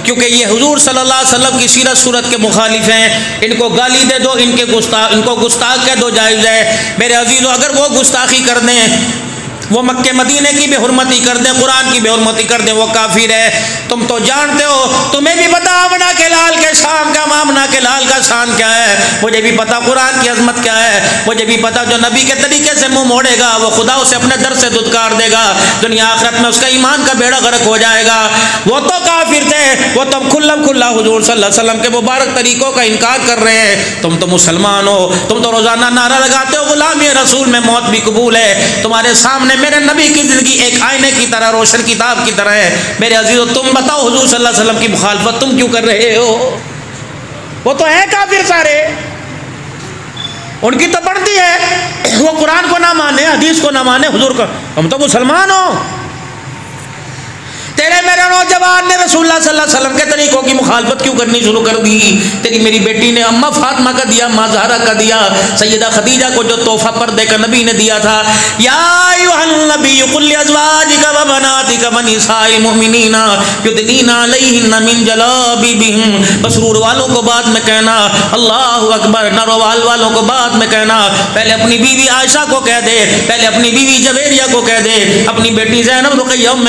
کیونکہ یہ حضور صلی اللہ علیہ وسلم کی سیرت صورت کے مخالف ہیں. ان کو گالی دے دو، ان کو گستاخ کہہ دو جائز ہے. میرے عزیزوں اگر وہ گستاخی کر دیں، وہ مکہ مدینے کی بے حرمتی کر دیں، قرآن کی بے حرمتی کر دیں، وہ کافر ہے. تم تو جانتے ہو، تمہیں بھی پتا آمنہ کے لال کے شان کا، آمنہ کے لال کا شان کیا ہے، مجھے بھی پتا قرآن کی عظمت کیا ہے، مجھے بھی پتا جو نبی کے طریقے سے منہ موڑے گا وہ خدا اسے اپنے در سے دھتکار دے گا، دنیا آخرت میں اس کا ایمان کا بیڑا غرق ہو جائے گا. وہ تو کافر تھے، وہ تم کھلم کھلا حضور صلی اللہ علیہ وسلم کے مبارک طریقوں کا انکار کر رہے ہیں. تم تو مسلمان ہو، تم تو روزانہ نعرہ لگاتے ہو غلامی رسول میں موت بھی قبول ہے. تمہارے سامنے میرے نبی کی زندگی ایک آئینے کی طرح، روشن کتاب کی طرح ہے. میرے عزیزو تم بتاؤ حضور صلی اللہ علیہ وسلم کی مخالفت تم کیوں کر رہے ہو؟ وہ تو ہیں کافر سارے، ان کی تو بڑھتی ہے، وہ قرآن کو نہ مانے، حدیث کو نہ مانے، حضور کو. ہم تو مسلمان ہو. تیرے میرے نوجوان نے رسول اللہ صلی اللہ علیہ وسلم کے طریقوں کی مخالفت کیوں کرنی شروع کر دی؟ تیری میری بیٹی نے اما فاطمہ کا دیا، ماں زہرا کا دیا، سیدہ خدیجہ کو جو تحفہ پردے کا نبی نے دیا تھا، یا ایھا النبی قل لازواجک و بناتک و نساء المؤمنین یدنین علیہن من جلابیبہن. مسرور والوں کو بعد میں کہنا، اللہ اکبر، نروال والوں کو بعد میں کہنا. پہلے اپنی بیوی عائشہ کو کہہ دے، پہلے اپنی بیوی جویریہ کو کہہ دے، اپنی بیٹی زینب رقیہ ام